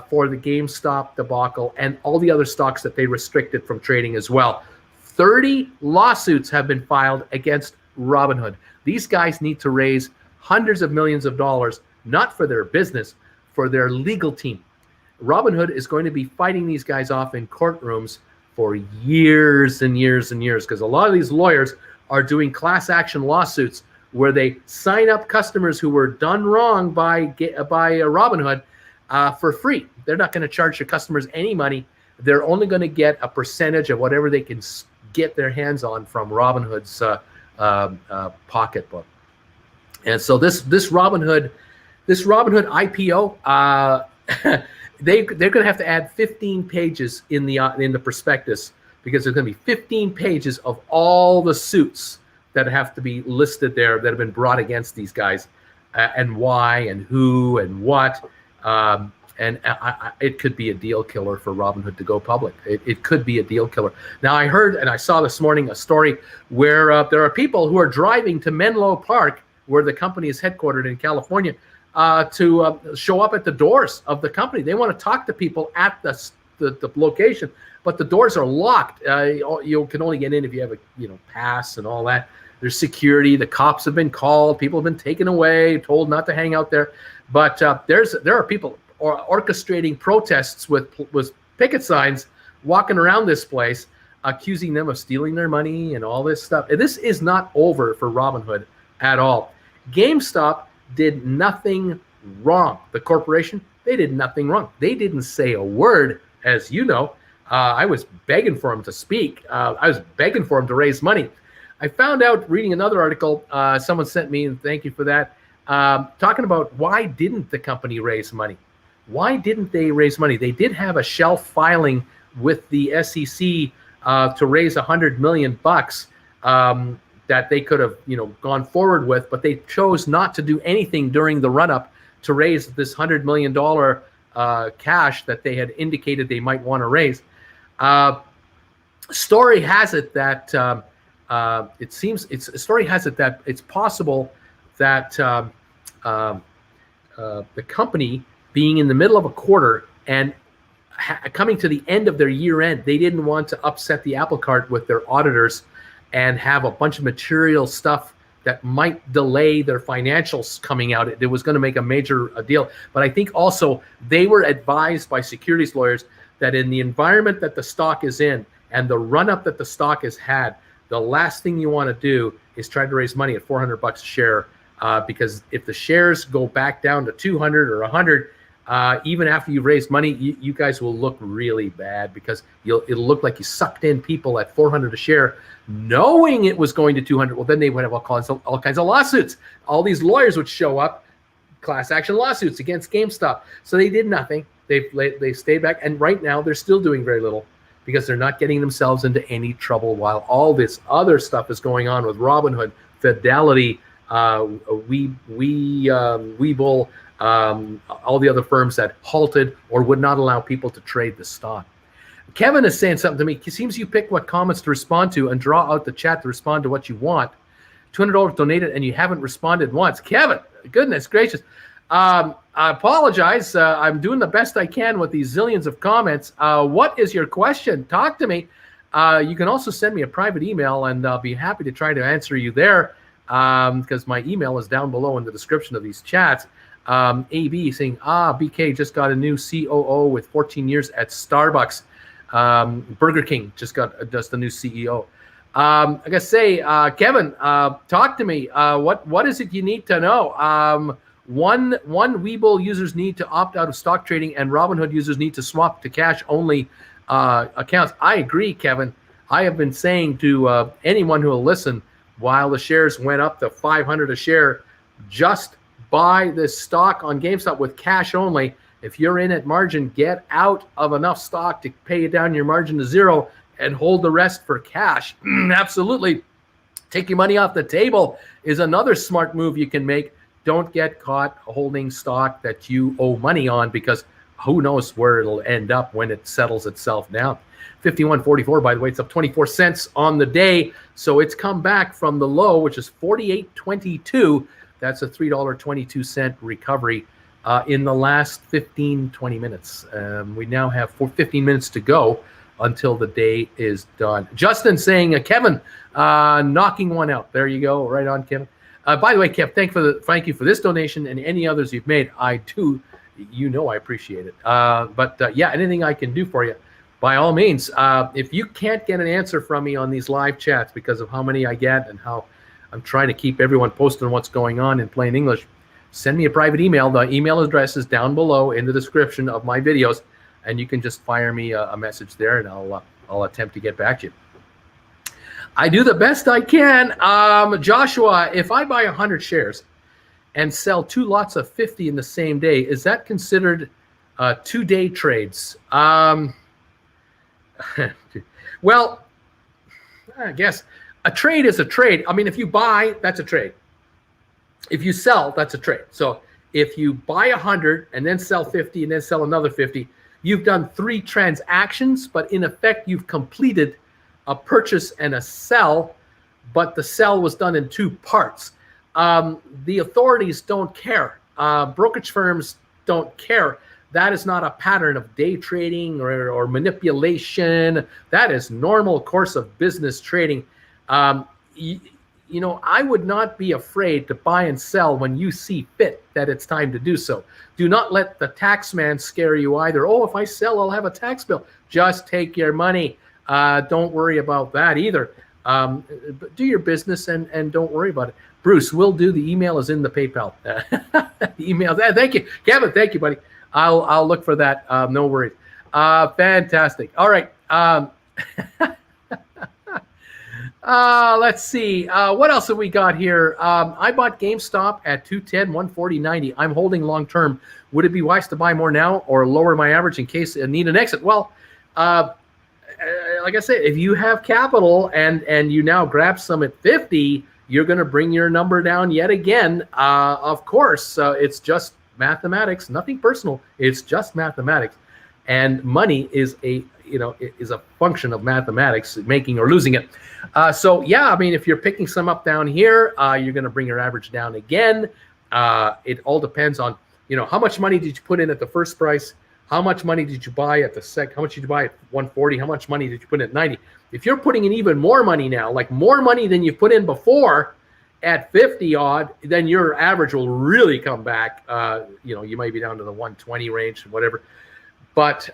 for the GameStop debacle and all the other stocks that they restricted from trading as well. 30 lawsuits have been filed against Robinhood. These guys need to raise hundreds of millions of dollars, not for their business, for their legal team. Robinhood is going to be fighting these guys off in courtrooms for years and years and years, because a lot of these lawyers are doing class action lawsuits where they sign up customers who were done wrong by Robinhood for free. They're not going to charge the customers any money. They're only going to get a percentage of whatever they can get their hands on from Robinhood's pocketbook. And so this Robinhood IPO, they're going to have to add 15 pages in the prospectus, because there's going to be 15 pages of all the suits that have to be listed there that have been brought against these guys, and why and who and what. It could be a deal killer for Robinhood to go public. It could be a deal killer. Now, I heard and I saw this morning a story where there are people who are driving to Menlo Park, where the company is headquartered in California, to show up at the doors of the company. They want to talk to people at the location, but the doors are locked. You can only get in if you have a pass and all that. There's security. The cops have been called. People have been taken away, told not to hang out there. But there are people orchestrating protests with picket signs, walking around this place, accusing them of stealing their money and all this stuff. And this is not over for Robinhood at all. GameStop did nothing wrong. The corporation, they did nothing wrong. They didn't say a word, as you know. I was begging for him to speak. I was begging for him to raise money. I found out reading another article, someone sent me, and thank you for that, talking about why didn't the company raise money? Why didn't they raise money? They did have a shelf filing with the SEC to raise $100 million that they could have, gone forward with, but they chose not to do anything during the run-up to raise this $100 million cash that they had indicated they might want to raise. Story has it that it's possible that the company, being in the middle of a quarter and coming to the end of their year end, they didn't want to upset the apple cart with their auditors and have a bunch of material stuff that might delay their financials coming out. It was going to make a major deal. But I think also they were advised by securities lawyers that in the environment that the stock is in and the run-up that the stock has had, the last thing you want to do is try to raise money at $400 a share, because if the shares go back down to 200 or 100, even after you've raised money, you guys will look really bad, because it'll look like you sucked in people at 400 a share, knowing it was going to 200. Well, then they would have all kinds of lawsuits. All these lawyers would show up, class action lawsuits against GameStop. So they did nothing. They stayed back, and right now they're still doing very little, because they're not getting themselves into any trouble while all this other stuff is going on with Robinhood, Fidelity, Webull, all the other firms that halted or would not allow people to trade the stock. Kevin is saying something to me. It seems you pick what comments to respond to and draw out the chat to respond to what you want. $200 donated and you haven't responded once. Kevin, goodness gracious. I apologize. I'm doing the best I can with these zillions of comments. What is your question? Talk to me. You can also send me a private email, and I'll be happy to try to answer you there, because my email is down below in the description of these chats. AB saying, BK just got a new COO with 14 years at Starbucks. Burger King just got a new CEO. I gotta say, Kevin, talk to me. What is it you need to know? One Webull users need to opt out of stock trading, and Robinhood users need to swap to cash only accounts. I agree, Kevin. I have been saying to anyone who will listen, while the shares went up to 500 a share, just buy this stock on GameStop with cash only. If you're in at margin, get out of enough stock to pay down your margin to zero and hold the rest for cash. Absolutely. Taking money off the table is another smart move you can make. Don't get caught holding stock that you owe money on, because who knows where it'll end up when it settles itself down. 51.44, by the way, it's up 24 cents on the day. So it's come back from the low, which is 48.22. That's a $3.22 recovery in the last 20 minutes. We now have 15 minutes to go until the day is done. Justin saying, Kevin, knocking one out. There you go. Right on, Kevin. By the way, Kev, thank you for this donation and any others you've made. I do, I appreciate it. Yeah, anything I can do for you, by all means. If you can't get an answer from me on these live chats because of how many I get and how I'm trying to keep everyone posted on what's going on in plain English, send me a private email. The email address is down below in the description of my videos, and you can just fire me a message there, and I'll attempt to get back to you. I do the best I can. Joshua, if I buy 100 shares and sell 2 lots of 50 in the same day, is that considered 2-day trades? Well, I guess a trade is a trade. I mean, if you buy, that's a trade. If you sell, that's a trade. So if you buy 100 and then sell 50 and then sell another 50, you've done 3 transactions, but in effect, you've completed a purchase and a sell, but the sell was done in 2 parts. The authorities don't care. Brokerage firms don't care. That is not a pattern of day trading or manipulation. That is normal course of business trading. I would not be afraid to buy and sell when you see fit that it's time to do so. Do not let the tax man scare you either. Oh, if I sell, I'll have a tax bill. Just take your money. Don't worry about that either. Do your business and don't worry about it. Bruce, will do. The email is in the PayPal. Email. Thank you, Kevin. Thank you, buddy. I'll look for that. No worries. Fantastic. All right. Let's see. What else have we got here? I bought GameStop at 210, 140.90. I'm holding long term. Would it be wise to buy more now or lower my average in case I need an exit? Well, like I said, if you have capital and you now grab some at 50, you're going to bring your number down yet again. Of course, it's just mathematics, nothing personal. It's just mathematics, and money is a function of mathematics, making or losing it. So yeah, I mean, if you're picking some up down here, you're going to bring your average down again. It all depends on how much money did you put in at the first price. How much money did you buy at the second? How much did you buy at 140? How much money did you put in at 90? If you're putting in even more money now, like more money than you put in before at 50 odd, then your average will really come back. You might be down to the 120 range, whatever. But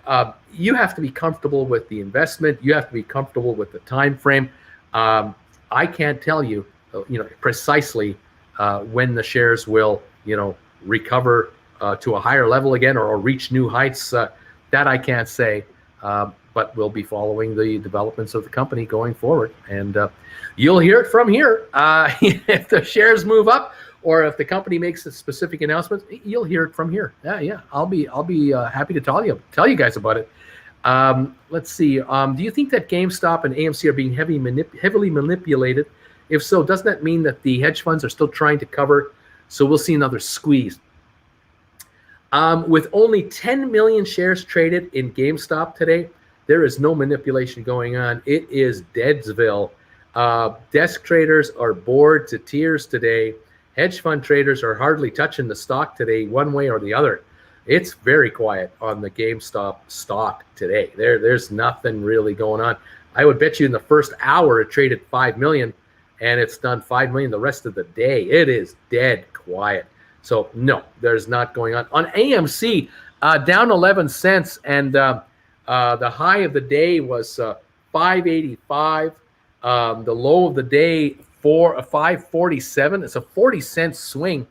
you have to be comfortable with the investment. You have to be comfortable with the time frame. I can't tell you, precisely when the shares will, recover to a higher level again or reach new heights. That I can't say, but we'll be following the developments of the company going forward, and you'll hear it from here. If the shares move up or if the company makes a specific announcement, you'll hear it from here. Yeah, I'll be happy to tell you guys about it. Let's see. Do you think that GameStop and AMC are being heavily manipulated? If so, doesn't that mean that the hedge funds are still trying to cover? So we'll see another squeeze. With only 10 million shares traded in GameStop today, there is no manipulation going on. It is Deadsville. Desk traders are bored to tears today. Hedge fund traders are hardly touching the stock today, one way or the other. It's very quiet on the GameStop stock today. There's nothing really going on. I would bet you in the first hour it traded 5 million, and it's done 5 million the rest of the day. It is dead quiet. So no, there's not going on. On AMC, down 11 cents, and the high of the day was 585. The low of the day, 547. It's a 40-cent swing.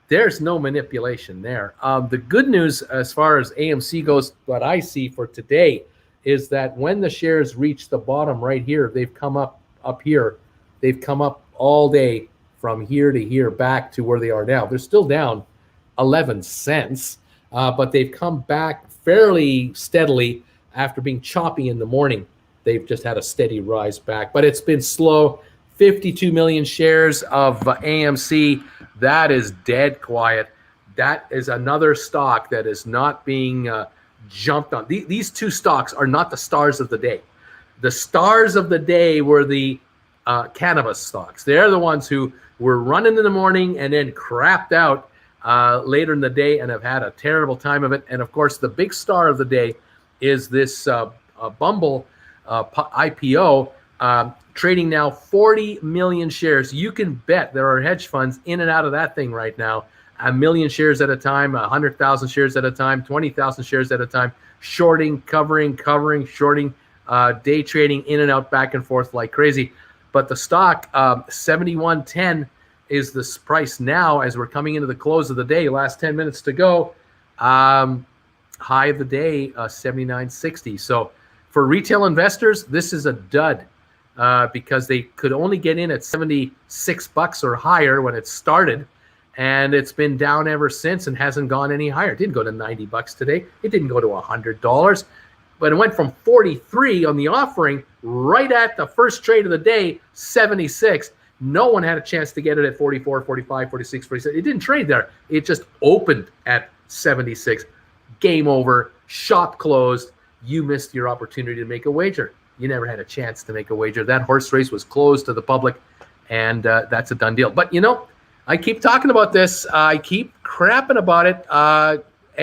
There's no manipulation there. The good news as far as AMC goes, what I see for today is that when the shares reach the bottom right here, they've come up here. They've come up all day from here to here back to where they are now. They're still down 11 cents, but they've come back fairly steadily after being choppy in the morning. They've just had a steady rise back, but it's been slow. 52 million shares of AMC. That is dead quiet. That is another stock that is not being jumped on. These two stocks are not the stars of the day. The stars of the day were the cannabis stocks. They're the ones who were running in the morning and then crapped out later in the day and have had a terrible time of it. And of course, the big star of the day is this Bumble IPO, trading now 40 million shares. You can bet there are hedge funds in and out of that thing right now. 1 million shares at a time, 100,000 shares at a time, 20,000 shares at a time, shorting, covering, shorting, day trading in and out, back and forth like crazy. But the stock, 71.10 is the price now as we're coming into the close of the day. Last 10 minutes to go. High of the day, 79.60. So for retail investors, this is a dud because they could only get in at $76 or higher when it started. And it's been down ever since and hasn't gone any higher. It didn't go to $90 today. It didn't go to $100. But it went from 43 on the offering right at the first trade of the day, 76. No one had a chance to get it at 44, 45, 46, 47. It didn't trade there. It just opened at 76. Game over. Shop closed. You missed your opportunity to make a wager. You never had a chance to make a wager. That horse race was closed to the public, and that's a done deal. But, you know, I keep talking about this. I keep crapping about it.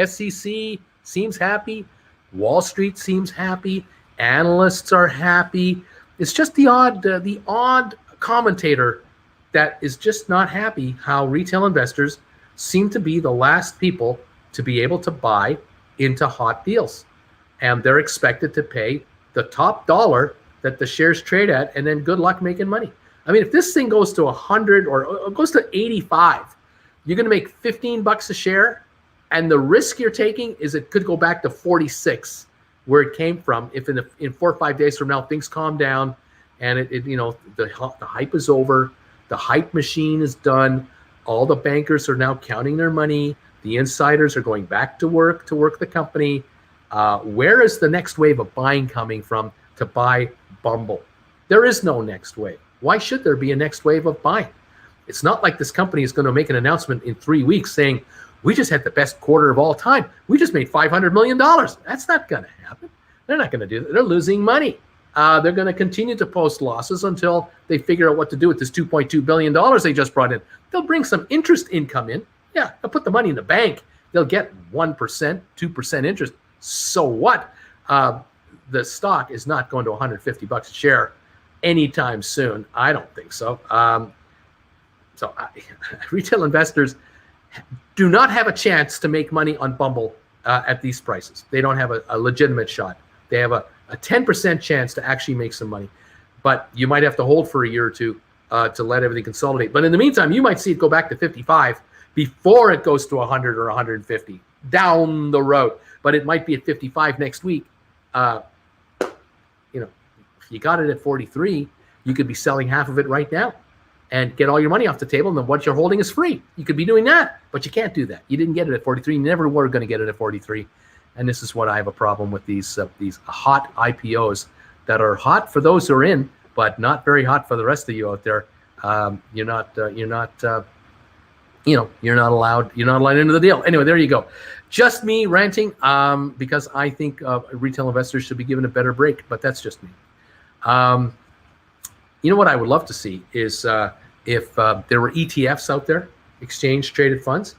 SEC seems happy. Wall Street seems happy. Analysts are happy. It's just the odd commentator that is just not happy how retail investors seem to be the last people to be able to buy into hot deals. And they're expected to pay the top dollar that the shares trade at, and then good luck making money. I mean, if this thing goes to 100 or goes to 85, you're going to make $15 a share, and the risk you're taking is it could go back to 46, where it came from. If in 4 or 5 days from now things calm down, and the hype is over, the hype machine is done, all the bankers are now counting their money, the insiders are going back to work the company. Where is the next wave of buying coming from to buy Bumble? There is no next wave. Why should there be a next wave of buying? It's not like this company is going to make an announcement in 3 weeks saying, we just had the best quarter of all time. We just made $500 million. That's not going to happen. They're not going to do that. They're losing money. They're going to continue to post losses until they figure out what to do with this $2.2 billion they just brought in. They'll bring some interest income in. Yeah, they'll put the money in the bank. They'll get 1%, 2% interest. So what? The stock is not going to $150 a share anytime soon. I don't think so. Retail investors do not have a chance to make money on Bumble at these prices. They don't have a legitimate shot. They have a 10% chance to actually make some money. But you might have to hold for a year or two to let everything consolidate. But in the meantime, you might see it go back to 55 before it goes to 100 or 150 down the road. But it might be at 55 next week. If you got it at 43, you could be selling half of it right now and get all your money off the table, and then what you're holding is free. You could be doing that, but you can't do that. You didn't get it at 43. You never were going to get it at 43. And this is what I have a problem with, these hot IPOs that are hot for those who are in, but not very hot for the rest of you out there. You're not allowed into the deal. Anyway, there you go. Just me ranting because I think retail investors should be given a better break, but that's just me. You know what I would love to see is if there were ETFs out there, exchange traded funds,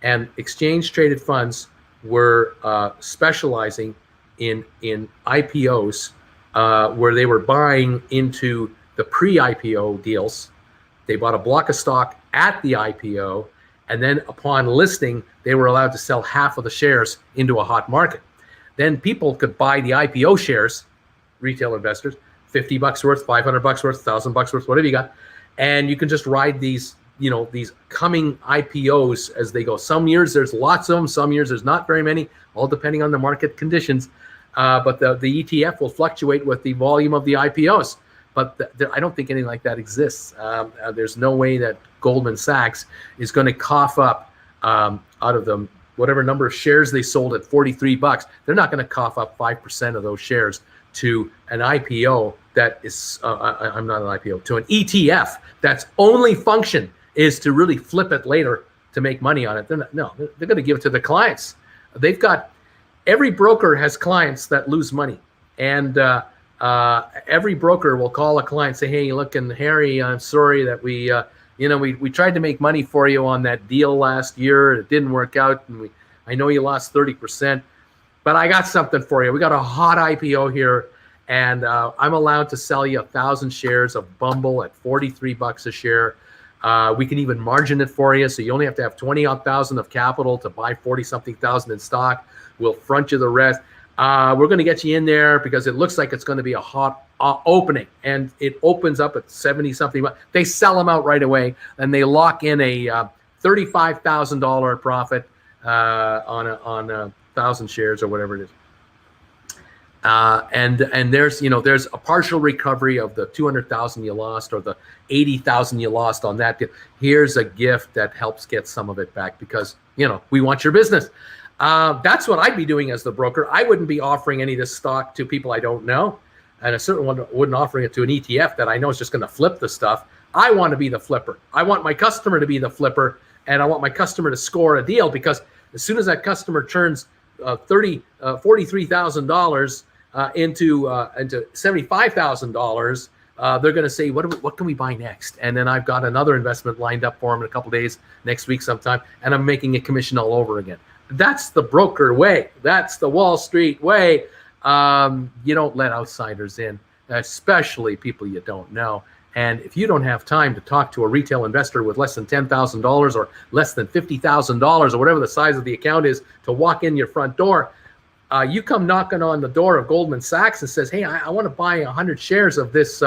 and exchange traded funds were specializing in IPOs where they were buying into the pre-IPO deals. They bought a block of stock at the IPO, and then upon listing, they were allowed to sell half of the shares into a hot market. Then people could buy the IPO shares, retail investors, $50 worth, $500 worth, $1,000 worth, whatever you got. And you can just ride these, these coming IPOs as they go. Some years there's lots of them, some years there's not very many, all depending on the market conditions. But the ETF will fluctuate with the volume of the IPOs. But I don't think anything like that exists. There's no way that Goldman Sachs is going to cough up out of them whatever number of shares they sold at $43. They're not going to cough up 5% of those shares to an IPO that is, I'm not an IPO, to an ETF that's only function is to really flip it later to make money on it. They're going to give it to the clients. They've got, every broker has clients that lose money. And every broker will call a client and say, hey, look, and Harry, I'm sorry that we tried to make money for you on that deal last year. It didn't work out. And I know you lost 30%, but I got something for you. We got a hot IPO here, and I'm allowed to sell you 1,000 shares of Bumble at $43 a share. We can even margin it for you. So you only have to have 20,000 of capital to buy 40-something thousand in stock. We'll front you the rest. We're going to get you in there because it looks like it's going to be a hot opening, and it opens up at 70-something. They sell them out right away, and they lock in a $35,000 profit on 1,000 shares or whatever it is. And there's a partial recovery of the 200,000 you lost or the 80,000 you lost on that deal. Here's a gift that helps get some of it back because we want your business. That's what I'd be doing as the broker. I wouldn't be offering any of this stock to people I don't know, and I certainly wouldn't offer it to an ETF that I know is just going to flip the stuff. I want to be the flipper. I want my customer to be the flipper, and I want my customer to score a deal because as soon as that customer turns $43,000 into $75,000, they're going to say, what can we buy next? And then I've got another investment lined up for them in a couple of days, next week sometime, and I'm making a commission all over again. That's the broker way. That's the Wall Street way. You don't let outsiders in, especially people you don't know. And if you don't have time to talk to a retail investor with less than $10,000 or less than $50,000 or whatever the size of the account is to walk in your front door, you come knocking on the door of Goldman Sachs and says, hey, I want to buy 100 shares of this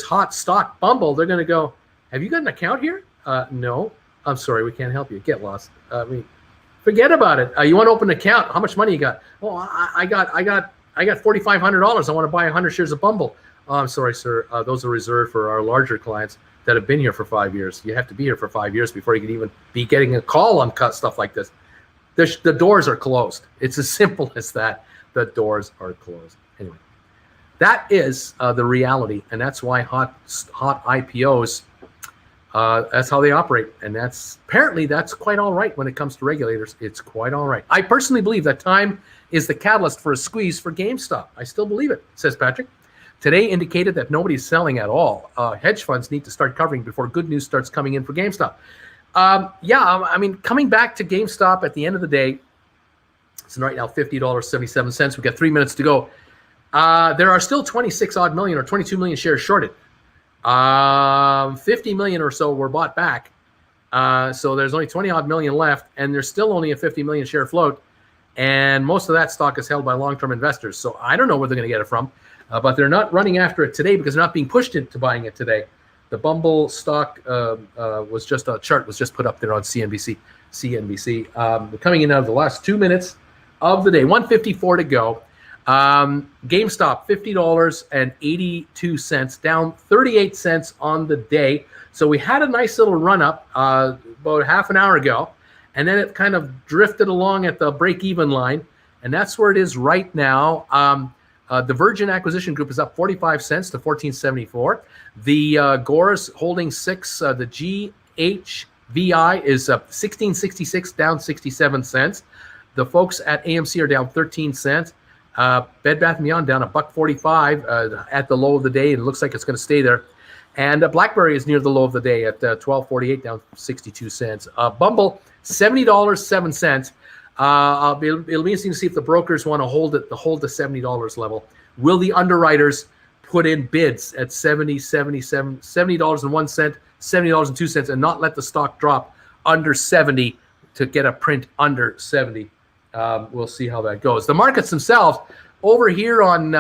hot stock Bumble. They're going to go, have you got an account here? No. I'm sorry, we can't help you. Get lost. Forget about it. You want to open an account? How much money you got? Oh, I got $4,500. I want to buy 100 shares of Bumble. Oh, I'm sorry, sir. Those are reserved for our larger clients that have been here for 5 years. You have to be here for 5 years before you can even be getting a call on stuff like this. The doors are closed. It's as simple as that. The doors are closed. Anyway, that is the reality, and that's why hot IPOs. That's how they operate, and that's quite all right when it comes to regulators. It's quite all right. I personally believe that time is the catalyst for a squeeze for GameStop. I still believe it, says Patrick. Today indicated that nobody's selling at all. Hedge funds need to start covering before good news starts coming in for GameStop. Coming back to GameStop at the end of the day, it's right now $50.77. We've got 3 minutes to go. There are still 26 odd million or 22 million shares shorted. 50 million or so were bought back. So there's only 20 odd million left, and there's still only a 50 million share float. And most of that stock is held by long-term investors. So I don't know where they're going to get it from, but they're not running after it today because they're not being pushed into buying it today. The Bumble stock was just a chart was just put up there on CNBC. Coming in out of the last 2 minutes of the day, 1:54 to go. GameStop, $50.82, down 38 cents on the day. So we had a nice little run up about half an hour ago, and then it kind of drifted along at the break-even line, and that's where it is right now. The Virgin Acquisition Group is up 45 cents to $14.74. The Gore's holding 6. The GHVI is up 16.66, down 67 cents. The folks at AMC are down 13 cents. Bed Bath & Beyond down $1.45 at the low of the day. It looks like it's going to stay there. And BlackBerry is near the low of the day at $12.48, down 62 cents. Bumble, $70.07. It'll be interesting to see if the brokers want to hold the $70 level. Will the underwriters put in bids at $70.01, $70.02, and not let the stock drop under 70 to get a print under 70? We'll see how that goes. The markets themselves over here on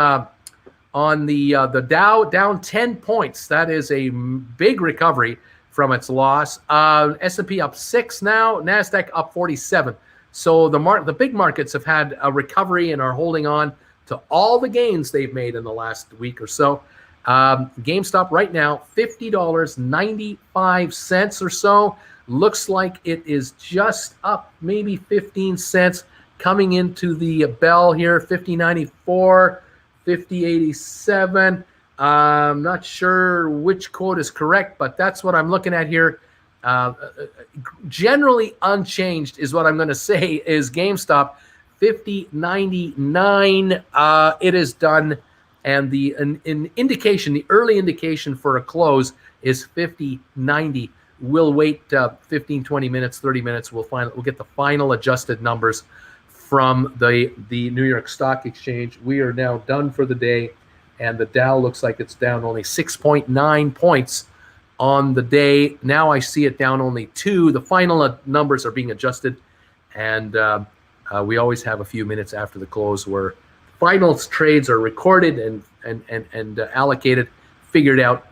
on the Dow down 10 points. That is a big recovery from its loss. S&P up 6 now, NASDAQ up 47. So the big markets have had a recovery and are holding on to all the gains they've made in the last week or so. GameStop right now, $50.95 or so. Looks like it is just up maybe 15 cents coming into the bell here, 50.94, 50.87. I'm not sure which quote is correct, but that's what I'm looking at here. Generally unchanged is what I'm going to say is GameStop, 50.99. It is done, and the early indication for a close is 50.90. We'll wait 15, 20 minutes, 30 minutes. We'll get the final adjusted numbers from the New York Stock Exchange. We are now done for the day, and the Dow looks like it's down only 6.9 points on the day. Now I see it down only 2. The final numbers are being adjusted, and we always have a few minutes after the close where final trades are recorded and allocated, figured out.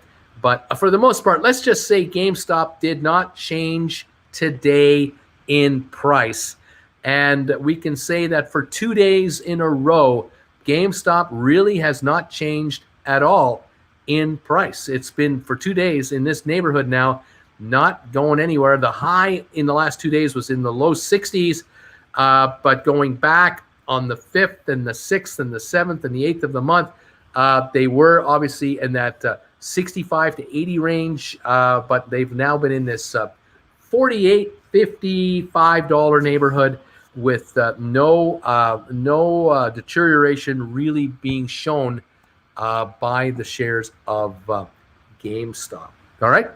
But for the most part, let's just say GameStop did not change today in price. And we can say that for 2 days in a row, GameStop really has not changed at all in price. It's been for 2 days in this neighborhood now, not going anywhere. The high in the last 2 days was in the low 60s, but going back on the 5th and the 6th and the 7th and the 8th of the month, they were obviously in that 65 to 80 range, but they've now been in this $48, $55 neighborhood with no deterioration really being shown by the shares of GameStop. All right,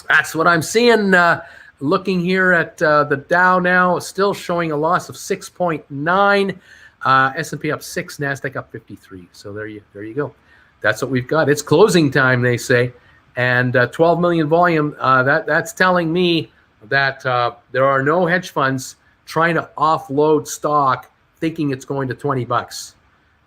that's what I'm seeing. Looking here at the Dow now, still showing a loss of 6.9. S&P up 6, NASDAQ up 53. So there you go. That's what we've got. It's closing time, they say, and 12 million volume. That's telling me that there are no hedge funds trying to offload stock thinking it's going to $20.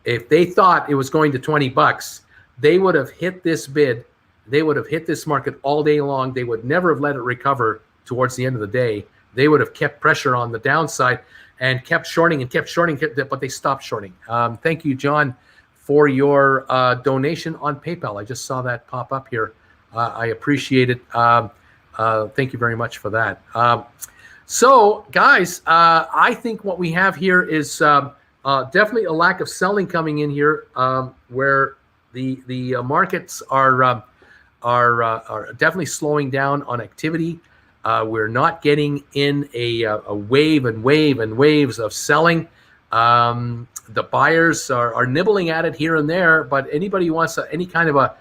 If they thought it was going to $20, they would have hit this bid. They would have hit this market all day long. They would never have let it recover towards the end of the day. They would have kept pressure on the downside and kept shorting, but they stopped shorting. Thank you, John, for your donation on PayPal. I just saw that pop up here. I appreciate it. Thank you very much for that. So, guys, I think what we have here is definitely a lack of selling coming in here, where the markets are definitely slowing down on activity. We're not getting in a wave and waves of selling. The buyers are nibbling at it here and there, but anybody who wants any kind of a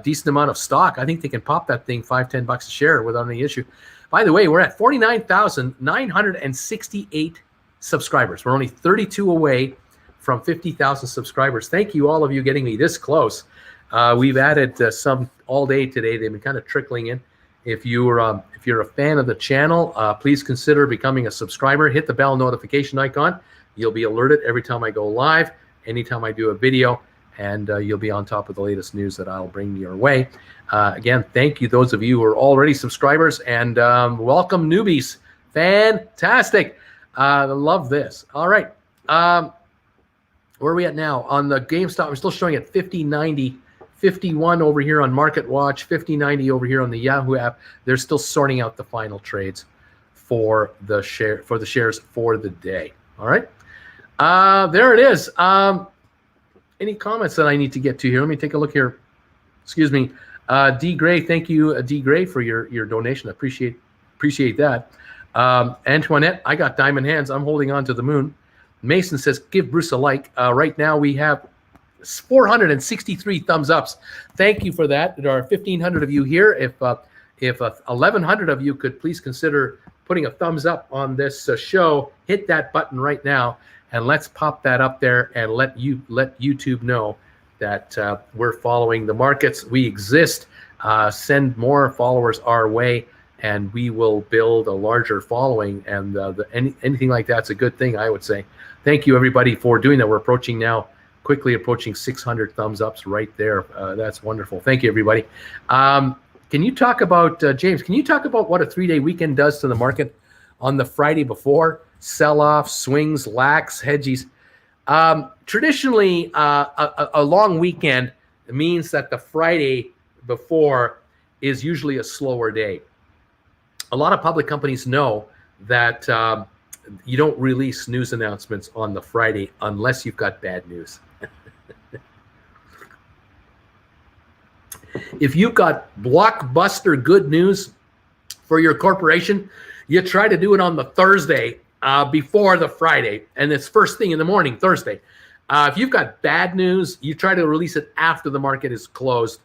decent amount of stock, I think they can pop that thing $5-10 a share without any issue. By the way, we're at 49,968 subscribers. We're only 32 away from 50,000 subscribers. Thank you, all of you, getting me this close. We've added some all day today. They've been kind of trickling in. If you're a fan of the channel, please consider becoming a subscriber. Hit the bell notification icon. You'll be alerted every time I go live, anytime I do a video, and you'll be on top of the latest news that I'll bring your way. Again, thank you, those of you who are already subscribers, and welcome newbies. Fantastic. Love this. All right. Where are we at now? On the GameStop, we're still showing at 50.90. 51 over here on Market Watch, 50.90 over here on the Yahoo app. They're still sorting out the final trades for the shares for the day. All right. There it is. Any comments that I need to get to here? Let me take a look here. Excuse me. D Gray, thank you, D Gray, for your donation. I appreciate that. Antoinette, I got diamond hands. I'm holding on to the moon. Mason says, give Bruce a like. Right now we have 463 thumbs ups. Thank you for that. There are 1,500 of you here. If 1,100 of you could please consider putting a thumbs up on this show, hit that button right now, and let's pop that up there and let YouTube know that we're following the markets. We exist. Send more followers our way, and we will build a larger following. And anything like that's a good thing, I would say. Thank you, everybody, for doing that. We're approaching now quickly approaching 600 thumbs ups right there. That's wonderful. Thank you, everybody. Can you talk about, James, can you talk about what a 3-day weekend does to the market on the Friday before? Sell-off, swings, lax, hedgies. Traditionally, a long weekend means that the Friday before is usually a slower day. A lot of public companies know that you don't release news announcements on the Friday unless you've got bad news. If you've got blockbuster good news for your corporation, you try to do it on the Thursday before the Friday, and it's first thing in the morning, Thursday. If you've got bad news, you try to release it after the market is closed,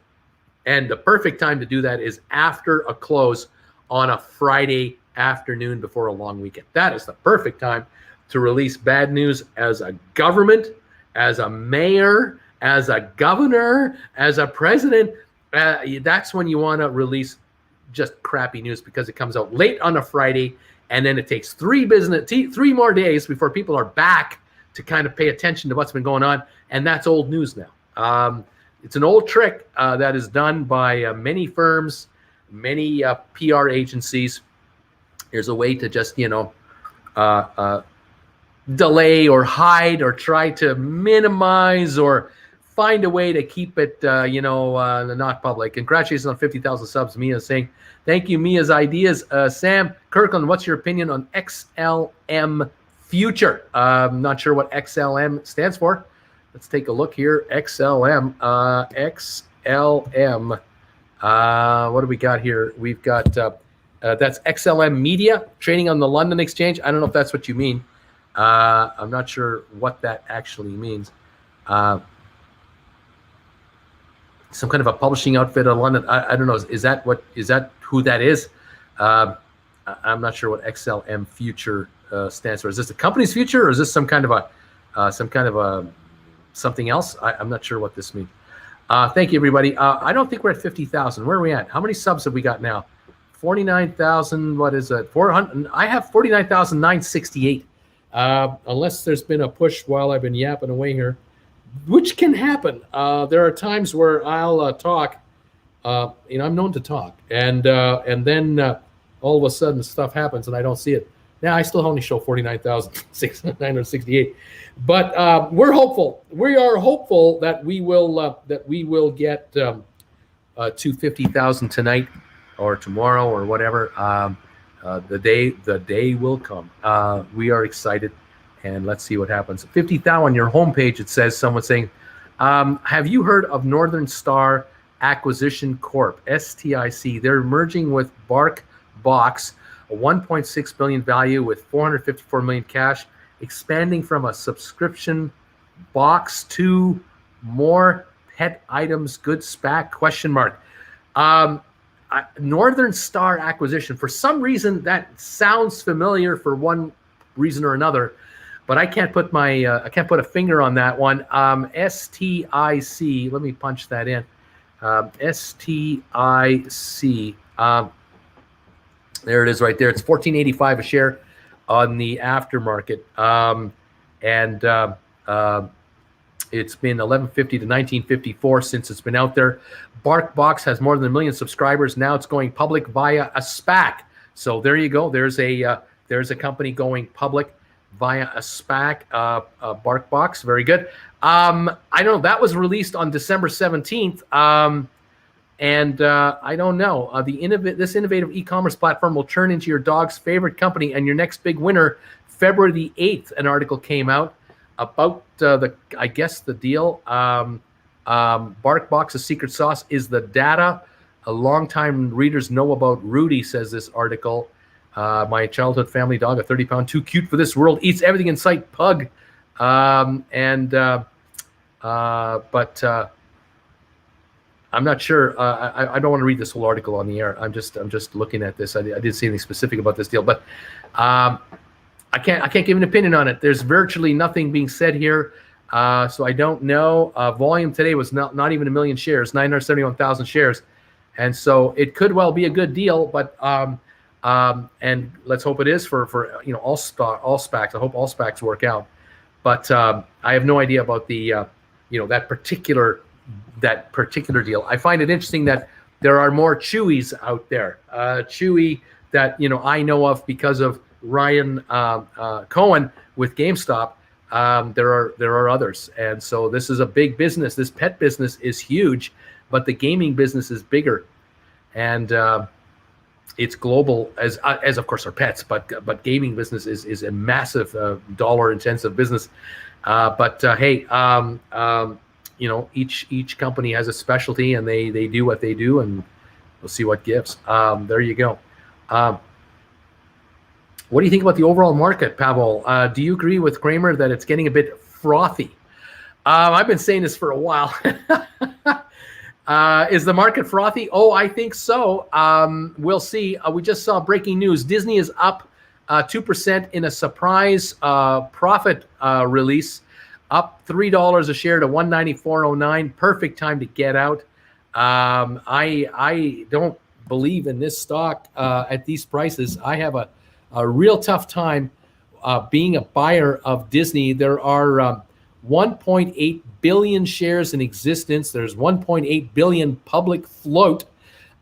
and the perfect time to do that is after a close on a Friday afternoon before a long weekend. That is the perfect time to release bad news as a government, as a mayor, as a governor, as a president. That's when you want to release just crappy news, because it comes out late on a Friday, and then it takes 3 more days before people are back to kind of pay attention to what's been going on, and that's old news now. It's an old trick that is done by many firms, many PR agencies. There's a way to just, delay or hide or try to minimize or find a way to keep it, not public. Congratulations on 50,000 subs. Mia is saying, thank you, Mia's ideas. Sam Kirkland, what's your opinion on XLM future? I'm not sure what XLM stands for. Let's take a look here. XLM. XLM. What do we got here? We've got, that's XLM Media, trading on the London Exchange. I don't know if that's what you mean. I'm not sure what that actually means. Some kind of a publishing outfit in London. I don't know. Is that who that is? I'm not sure what XLM Future stands for. Is this the company's future, or is this some kind of a something else? I'm not sure what this means. Thank you, everybody. I don't think we're at 50,000. Where are we at? How many subs have we got now? 49,000. What is it? 400. I have 49,968. Unless there's been a push while I've been yapping away here, which can happen. There are times where I'll talk. I'm known to talk, and then all of a sudden stuff happens and I don't see it. Now I still only show 49,968, but we're hopeful. We are hopeful that we will get to 50,000 tonight or tomorrow or whatever. The day will come. We are excited, and let's see what happens. 50,000 on your homepage. It says someone saying, "Have you heard of Northern Star Acquisition Corp? STIC? They're merging with BarkBox, a 1.6 billion value with 454 million cash, expanding from a subscription box to more pet items. Good SPAC? Question mark." Northern Star Acquisition. For some reason, that sounds familiar for one reason or another, but I can't put a finger on that one. STIC. Let me punch that in. STIC. There it is right there. It's $14.85 a share on the aftermarket, and it's been $11.50 to $19.54 since it's been out there. BarkBox has more than 1 million subscribers. Now it's going public via a SPAC. So there you go. There's a company going public via a SPAC. BarkBox, very good. I don't know. That was released on December 17th. And I don't know. This innovative e-commerce platform will turn into your dog's favorite company and your next big winner. February the 8th, an article came out about the deal. BarkBox's secret sauce is the data. A longtime readers know about Rudy, says this article. My childhood family dog, a 30-pound, too cute for this world, eats everything in sight pug. But I'm not sure. I don't want to read this whole article on the air. I'm just looking at this. I didn't see anything specific about this deal, but I can't give an opinion on it. There's virtually nothing being said here, so I don't know. Volume today was not even 1 million shares, 971,000 shares, and so it could well be a good deal. But and let's hope it is for all SPACs. I hope all SPACs work out. But I have no idea about the that particular deal. I find it interesting that there are more Chewies out there. Chewy that I know of because of Ryan Cohen with GameStop. There are others, and so this is a big business. This pet business is huge, but the gaming business is bigger, and it's global as of course our pets, but gaming business is a massive dollar intensive business. Hey, each company has a specialty, and they do what they do, and we'll see what gives. There you go. What do you think about the overall market, Pavel? Do you agree with Kramer that it's getting a bit frothy? I've been saying this for a while. Is the market frothy? Oh, I think so. We'll see. We just saw breaking news. Disney is up 2% in a surprise profit release, up $3 a share to $194.09. Perfect time to get out. I don't believe in this stock at these prices. I have a real tough time being a buyer of Disney. There are 1.8 billion shares in existence. There's 1.8 billion public float.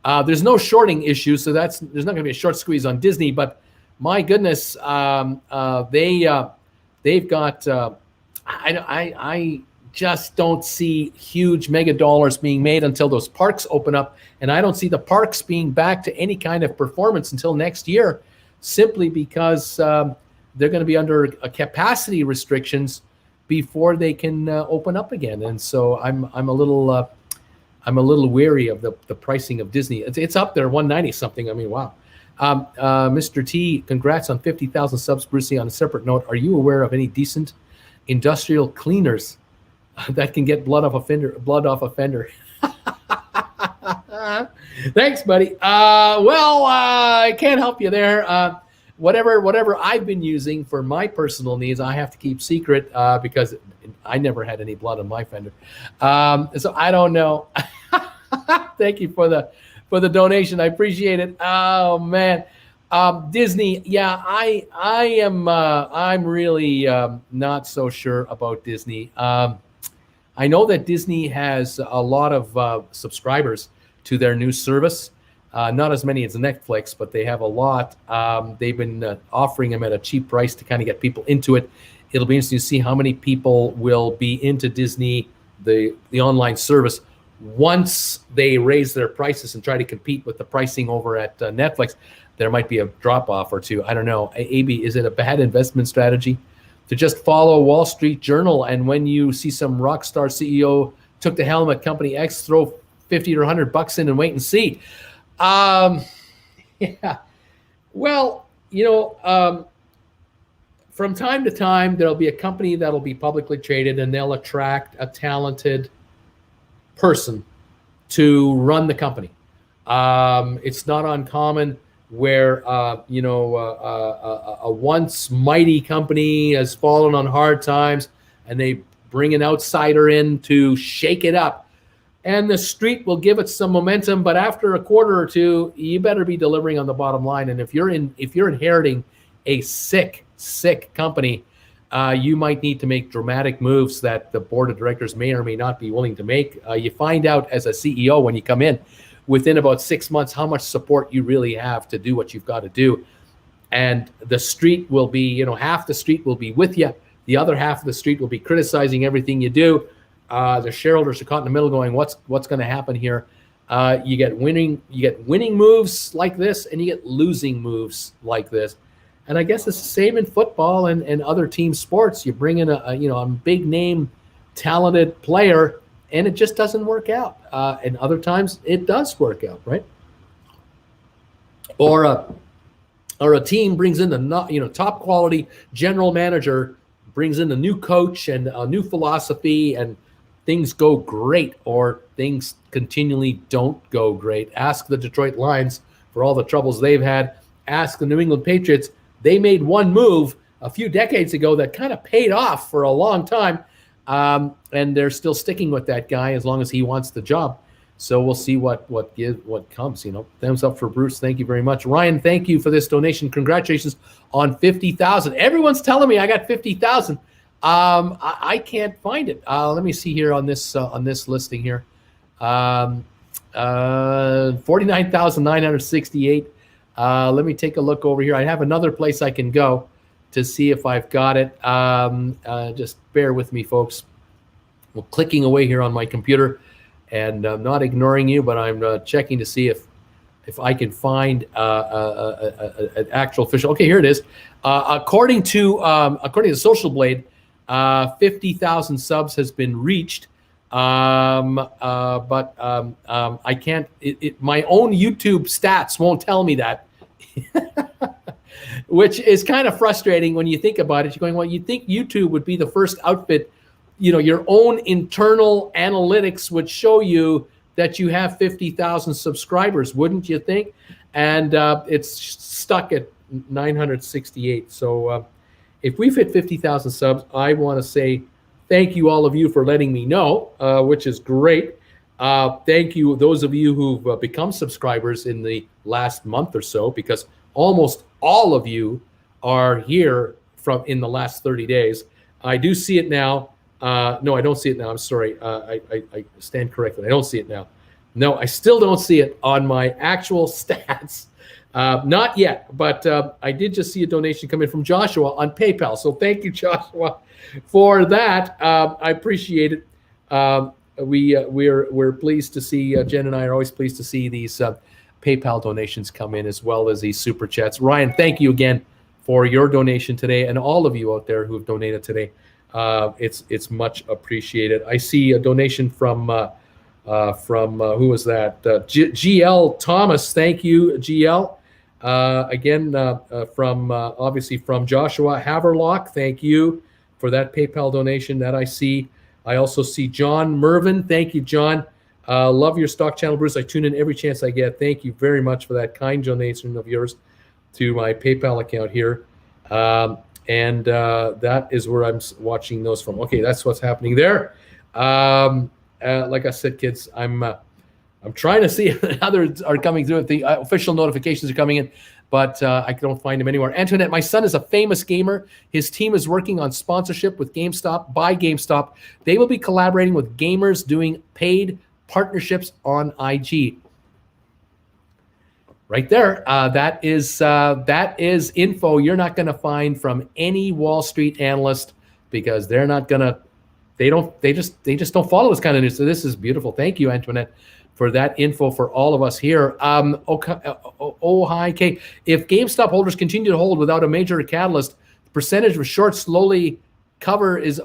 There's no shorting issue, so there's not going to be a short squeeze on Disney. But my goodness, they've got. I just don't see huge mega dollars being made until those parks open up, and I don't see the parks being back to any kind of performance until next year, simply because they're going to be under a capacity restrictions before they can open up again. And so I'm a little weary of the pricing of Disney. It's up there, 190 something. I mean, wow. Mr. T, congrats on 50,000 subs, Brucey. On a separate note, are you aware of any decent industrial cleaners that can get blood off a fender? Thanks, buddy. I can't help you there. Whatever I've been using for my personal needs, I have to keep secret because I never had any blood on my fender. So I don't know. Thank you for the donation. I appreciate it. Oh man, Disney. Yeah, I'm really not so sure about Disney. I know that Disney has a lot of subscribers to their new service. Not as many as Netflix, but they have a lot. They've been offering them at a cheap price to kind of get people into it. It'll be interesting to see how many people will be into Disney, the online service, once they raise their prices and try to compete with the pricing over at Netflix. There might be a drop-off or two. I don't know. AB, is it a bad investment strategy to just follow Wall Street Journal, and when you see some rock star CEO took the helm at company X, throw 50 or 100 bucks in and wait and see? Yeah. Well, from time to time, there'll be a company that'll be publicly traded, and they'll attract a talented person to run the company. It's not uncommon where, a once mighty company has fallen on hard times, and they bring an outsider in to shake it up. And the street will give it some momentum, but after a quarter or two, you better be delivering on the bottom line. And if you're inheriting a sick company, you might need to make dramatic moves that the board of directors may or may not be willing to make. You find out as a CEO when you come in, within about 6 months, how much support you really have to do what you've got to do. And the street will be, half the street will be with you. The other half of the street will be criticizing everything you do. The shareholders are caught in the middle going, what's going to happen here? You get winning moves like this, and you get losing moves like this. And I guess it's the same in football and other team sports. You bring in a big name, talented player, and it just doesn't work out. And other times it does work out, right? Or a team brings in the top quality general manager, brings in a new coach and a new philosophy, and things go great, or things continually don't go great. Ask the Detroit Lions for all the troubles they've had. Ask the New England Patriots. They made one move a few decades ago that kind of paid off for a long time, and they're still sticking with that guy as long as he wants the job. So we'll see what comes. Thumbs up for Bruce. Thank you very much, Ryan. Thank you for this donation. Congratulations on 50,000. Everyone's telling me I got 50,000. I can't find it. Let me see here on this listing here. 49,968. Let me take a look over here. I have another place I can go to see if I've got it. Just bear with me, folks. Well, clicking away here on my computer, and I'm not ignoring you, but I'm checking to see if I can find an actual official. Okay, here it is. According to Social Blade, 50,000 subs has been reached. But I can't. My own YouTube stats won't tell me that, which is kind of frustrating when you think about it. You're going, well, you'd think YouTube would be the first outfit. Your own internal analytics would show you that you have 50,000 subscribers, wouldn't you think? And it's stuck at 968. So if we've hit 50,000 subs, I want to say thank you, all of you, for letting me know, which is great. Thank you, those of you who've become subscribers in the last month or so, because almost all of you are here from in the last 30 days. I do see it now. No, I don't see it now. I'm sorry. I stand corrected. I don't see it now. No, I still don't see it on my actual stats. Not yet, but I did just see a donation come in from Joshua on PayPal. So thank you, Joshua, for that. I appreciate it. We're pleased to see, Jen and I are always pleased to see these PayPal donations come in, as well as these super chats. Ryan, thank you again for your donation today, and all of you out there who have donated today. It's much appreciated. I see a donation from who was that? GL Thomas. Thank you, GL. Again, from obviously from Joshua Haverlock. Thank you for that PayPal donation that I see. I also see John Mervin. Thank you, John. Love your stock channel, Bruce. I tune in every chance I get. Thank you very much for that kind donation of yours to my PayPal account here. And that is where I'm watching those from. Okay, that's what's happening there. Like I said, kids, I'm trying to see if others are coming through. The official notifications are coming in, but I don't find them anywhere. Antoinette, my son is a famous gamer. His team is working on sponsorship with GameStop, by GameStop. They will be collaborating with gamers doing paid partnerships on IG. Right there, that is info you're not going to find from any Wall Street analyst, because they're not going to. They just don't follow this kind of news. So this is beautiful. Thank you, Antoinette, for that info for all of us here. Hi, Kay. If GameStop holders continue to hold without a major catalyst, the percentage of short slowly cover is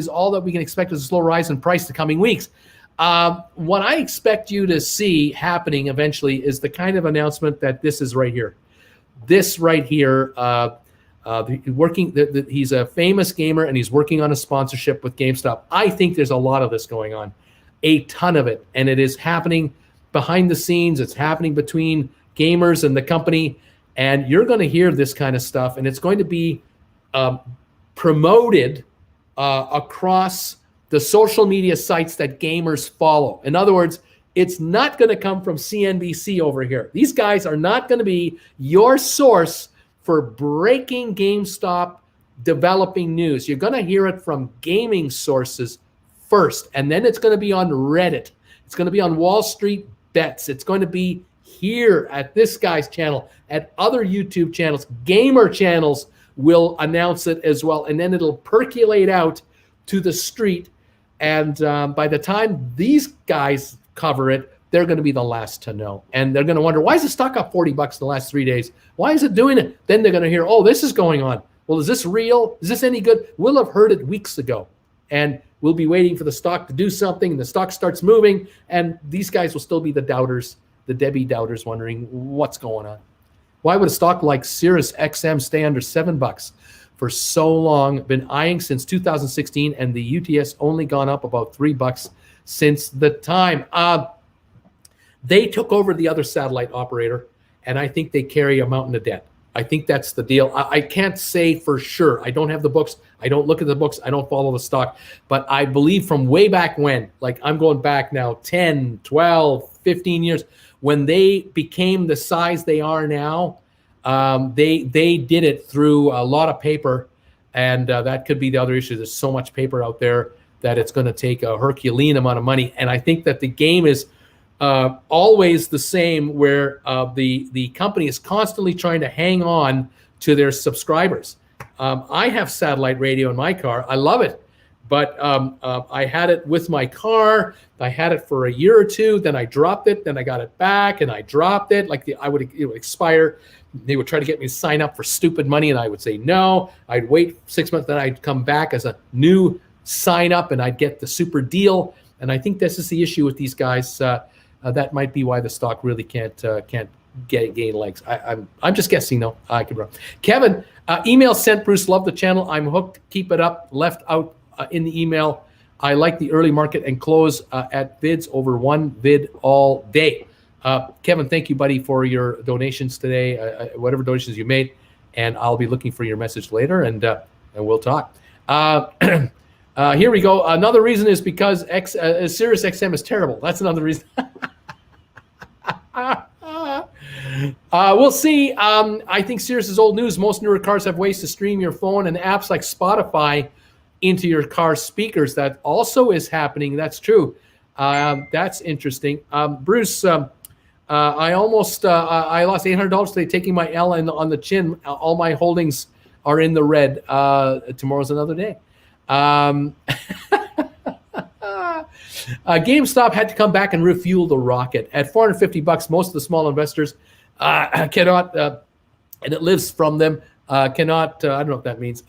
all that we can expect is a slow rise in price the coming weeks. What I expect you to see happening eventually is the kind of announcement that this is right here. This right here, he's a famous gamer and he's working on a sponsorship with GameStop. I think there's a lot of this going on, a ton of it, and it is happening behind the scenes. It's happening between gamers and the company, and you're going to hear this kind of stuff, and it's going to be promoted across the social media sites that gamers follow. In other words, it's not going to come from CNBC over here. These guys are not going to be your source for breaking GameStop developing news. You're going to hear it from gaming sources first, and then it's going to be on Reddit. It's going to be on Wall Street Bets. It's going to be here at this guy's channel, at other YouTube channels. Gamer channels will announce it as well, and then it'll percolate out to the street. And by the time these guys cover it, they're going to be the last to know. And they're going to wonder, why is the stock up $40 in the last 3 days? Why is it doing it? Then they're going to hear, oh, this is going on. Well, is this real? Is this any good? We'll have heard it weeks ago. And we'll be waiting for the stock to do something. The stock starts moving. And these guys will still be the doubters, the Debbie doubters, wondering what's going on. Why would a stock like Sirius XM stay under $7 for so long? Been eyeing since 2016, and the UTS only gone up about $3 since the time. They took over the other satellite operator, and I think they carry a mountain of debt. I think that's the deal. I can't say for sure. I don't have the books. I don't look at the books. I don't follow the stock. But I believe from way back when, like I'm going back now 10, 12, 15 years, when they became the size they are now, they did it through a lot of paper And that could be the other issue. There's so much paper out there that it's going to take a Herculean amount of money. And I think that the game is always the same, where the company is constantly trying to hang on to their subscribers. I have satellite radio in my car. I love it. But I had it with my car. I had it for a year or two. Then I dropped it. Then I got it back, and I dropped it. It would expire. They would try to get me to sign up for stupid money, and I would say no. I'd wait 6 months, then I'd come back as a new sign up, and I'd get the super deal. And I think this is the issue with these guys. That might be why the stock really can't gain legs. I'm just guessing though. I could be wrong. Kevin, email sent. Bruce, love the channel. I'm hooked. Keep it up. Left out in the email. I like the early market and close at vids over one vid all day. Kevin, thank you, buddy, for your donations today, whatever donations you made, and I'll be looking for your message later, and we'll talk. Here we go. Another reason is because Sirius XM is terrible. That's another reason. We'll see. I think Sirius is old news. Most newer cars have ways to stream your phone and apps like Spotify into your car speakers. That also is happening. That's true. That's interesting. Bruce, I lost $800 today taking my L on the chin. All my holdings are in the red. Tomorrow's another day. GameStop had to come back and refuel the rocket at $450. Most of the small investors cannot, and it lives from them, cannot, I don't know what that means.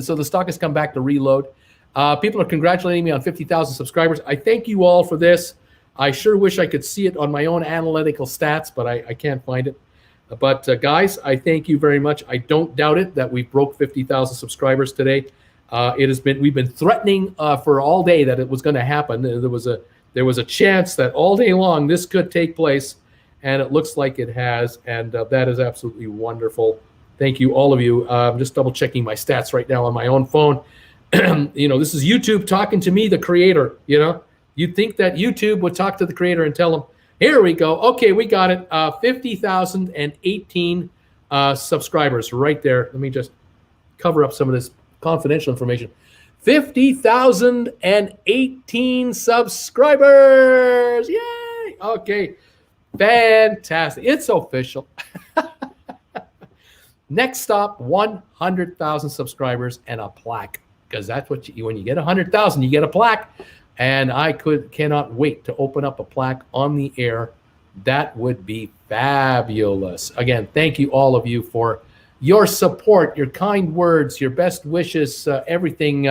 So the stock has come back to reload. People are congratulating me on 50,000 subscribers. I thank you all for this. I sure wish I could see it on my own analytical stats, but I can't find it. But guys, I thank you very much. I don't doubt it that we broke 50,000 subscribers today. We've been threatening for all day that it was going to happen. There was a chance that all day long this could take place, and it looks like it has, and that is absolutely wonderful. Thank you, all of you. I'm just double checking my stats right now on my own phone. This is YouTube talking to me, the creator. You'd think that YouTube would talk to the creator and tell him, here we go. Okay, we got it. 50,018 subscribers right there. Let me just cover up some of this confidential information. 50,018 subscribers. Yay. Okay. Fantastic. It's official. Next stop, 100,000 subscribers and a plaque. Because that's what when you get 100,000, you get a plaque. And I cannot wait to open up a plaque on the air. That would be fabulous. Again, thank you, all of you, for your support, your kind words, your best wishes, everything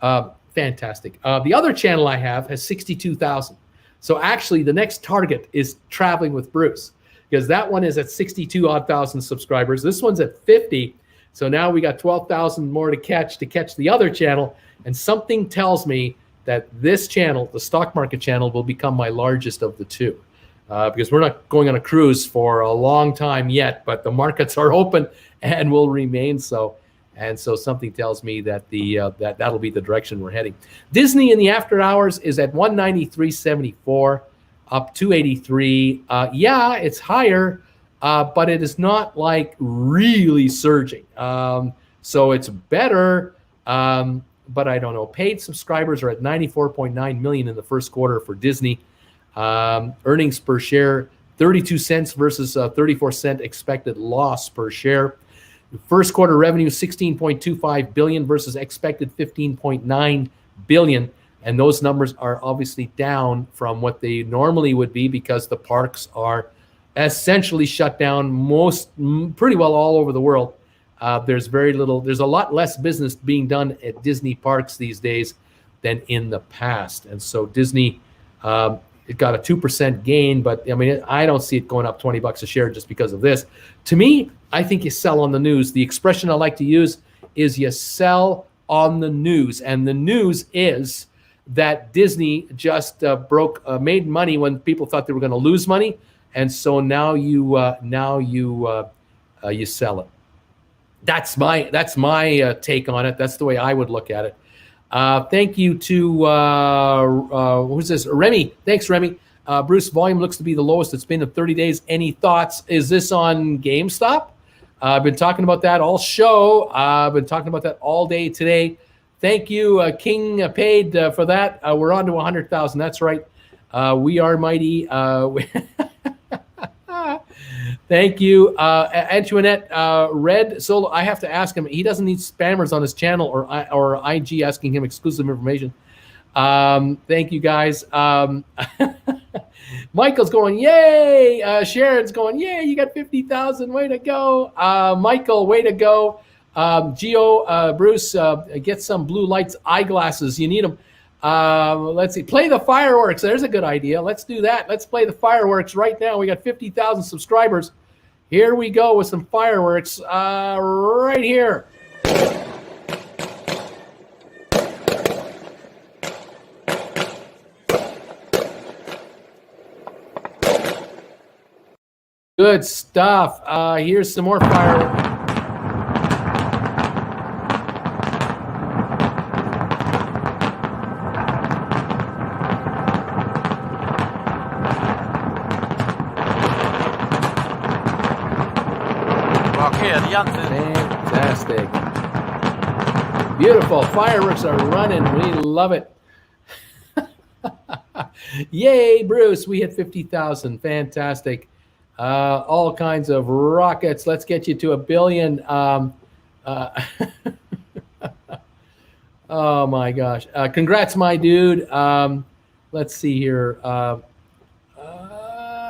fantastic. The other channel I have has 62,000. So actually, the next target is Traveling with Bruce, because that one is at 62,000 subscribers. This one's at 50. So now we got 12,000 more to catch the other channel. And something tells me that this channel, the stock market channel, will become my largest of the two. Because we're not going on a cruise for a long time yet, but the markets are open and will remain so. And so something tells me that that'll be the direction we're heading. Disney in the after hours is at 193.74, up 283. Yeah, it's higher, but it is not like really surging. So it's better, but I don't know. Paid subscribers are at 94.9 million in the first quarter for Disney. Earnings per share, 32 cents versus 34-cent expected loss per share. First quarter revenue, 16.25 billion versus expected 15.9 billion. And those numbers are obviously down from what they normally would be because the parks are essentially shut down pretty well all over the world. There's a lot less business being done at Disney parks these days than in the past. And so Disney, it got a 2% gain, but I mean, I don't see it going up $20 a share just because of this. To me, I think you sell on the news. The expression I like to use is you sell on the news. And the news is that Disney just made money when people thought they were going to lose money. And so now you sell it. That's my take on it. That's the way I would look at it. Thank you to who's this? Remy. Thanks, Remy. Bruce, volume looks to be the lowest it's been in 30 days. Any thoughts? Is this on GameStop? I've been talking about that all show. I've been talking about that all day today. Thank you, King Paid, for that. We're on to 100,000. That's right. We are mighty. Thank you, Antoinette. Red Solo. I have to ask him. He doesn't need spammers on his channel or IG asking him exclusive information. Thank you, guys. Michael's going, yay! Sharon's going, yay! You got 50,000. Way to go, Michael. Way to go. Geo, Bruce, get some blue lights eyeglasses. You need them. Let's see. Play the fireworks. There's a good idea. Let's do that. Let's play the fireworks right now. We got 50,000 subscribers. Here we go with some fireworks right here. Good stuff. Here's some more fireworks. Fantastic. Beautiful. Fireworks are running. We love it. Yay, Bruce. We hit 50,000. Fantastic. All kinds of rockets. Let's get you to 1 billion. Oh, my gosh. Congrats, my dude. Let's see here.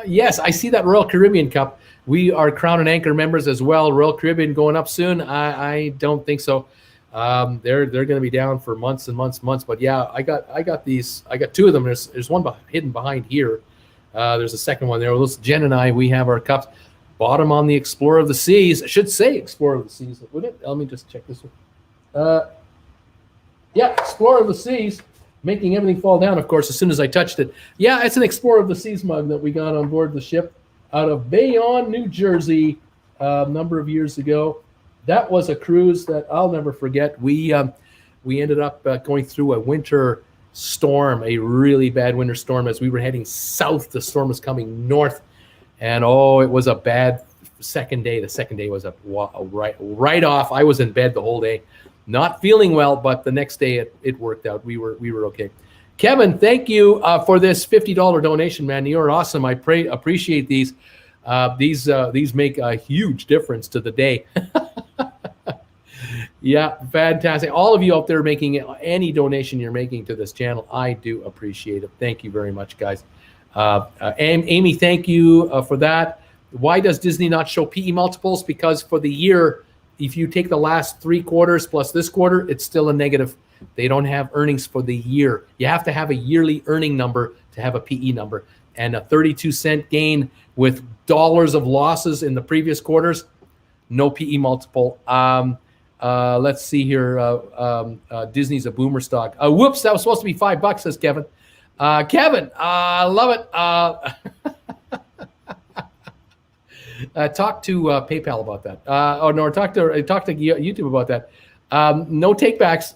Yes, I see that Royal Caribbean Cup. We are Crown and Anchor members as well. Royal Caribbean going up soon? I don't think so. They're going to be down for months and months. But yeah, I got these. I got two of them. There's one hidden behind here. There's a second one there. Jen and I, we have our cups. Bottom on the Explorer of the Seas. I should say Explorer of the Seas, would it? Let me just check this one. Yeah, Explorer of the Seas. Making everything fall down, of course, as soon as I touched it. Yeah, it's an Explorer of the Seas mug that we got on board the ship out of Bayonne, New Jersey, a number of years ago. That was a cruise that I'll never forget. We ended up going through a winter storm, a really bad winter storm. As we were heading south, the storm was coming north, and it was a bad second day. The second day was a right off. I was in bed the whole day, not feeling well, but the next day it worked out. We were okay. Kevin, thank you for this $50 donation, man. You're awesome. I appreciate these. These make a huge difference to the day. Yeah, fantastic. All of you out there making any donation you're making to this channel, I do appreciate it. Thank you very much, guys. Amy, thank you for that. Why does Disney not show PE multiples? Because for the year, if you take the last 3 quarters plus this quarter, it's still a negative. They don't have earnings for the year. You have to have a yearly earning number to have a PE number. And a 32-cent gain with dollars of losses in the previous quarters, no PE multiple. Let's see here. Disney's a boomer stock. Whoops, that was supposed to be $5, says Kevin. Kevin, I love it. Talk to PayPal about that. Talk to YouTube about that. No takebacks.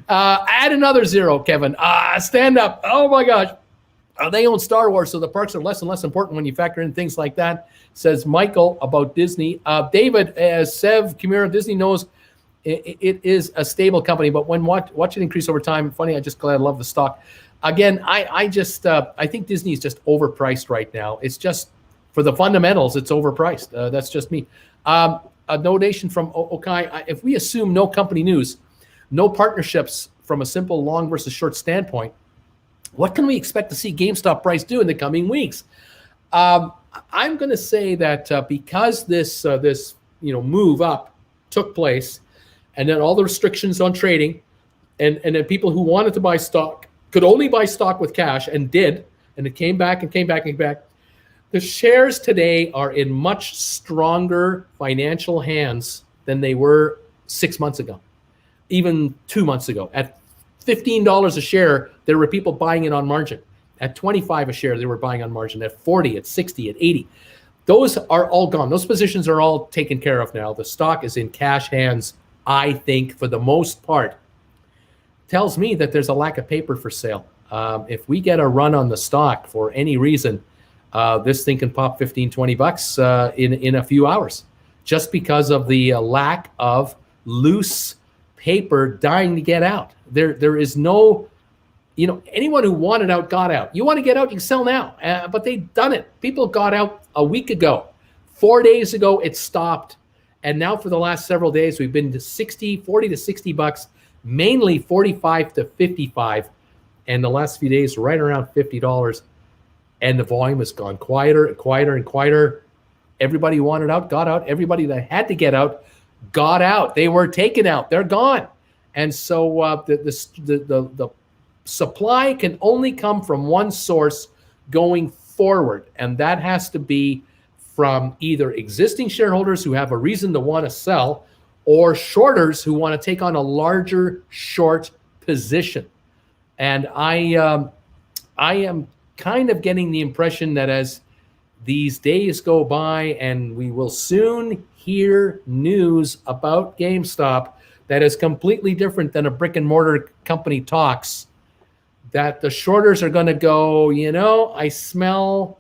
Add another 0, Kevin. Stand up. Oh my gosh. They own Star Wars, so the parks are less and less important when you factor in things like that, says Michael about Disney. David, as Sev Kimura, Disney knows it is a stable company, but when watch it increase over time, funny, I love the stock. Again, I think Disney is just overpriced right now. It's just, for the fundamentals, it's overpriced. That's just me. A donation from Okai. If we assume no company news, no partnerships from a simple long versus short standpoint, what can we expect to see GameStop price do in the coming weeks? I'm going to say that because this move up took place, and then all the restrictions on trading, and then people who wanted to buy stock could only buy stock with cash and did, and it came back and came back and came back. The shares today are in much stronger financial hands than they were 6 months ago, even 2 months ago. At $15 a share, there were people buying it on margin. At $25 a share, they were buying on margin. At 40, at 60, at 80. Those are all gone. Those positions are all taken care of now. The stock is in cash hands, I think, for the most part. Tells me that there's a lack of paper for sale. If we get a run on the stock for any reason, this thing can pop 15, 20 bucks in a few hours, just because of the lack of loose paper dying to get out. There is no, anyone who wanted out got out. You want to get out, you can sell now. But they've done it. People got out a week ago. 4 days ago, it stopped. And now for the last several days, we've been to 40 to 60 bucks, mainly 45 to 55. And the last few days, right around $50. And the volume has gone quieter and quieter and quieter. Everybody who wanted out got out. Everybody that had to get out got out. They were taken out. They're gone. And so the supply can only come from one source going forward, and that has to be from either existing shareholders who have a reason to want to sell, or shorters who want to take on a larger short position. And I am kind of getting the impression that as these days go by, and we will soon hear news about GameStop that is completely different than a brick and mortar company talks, that the shorters are going to go, I smell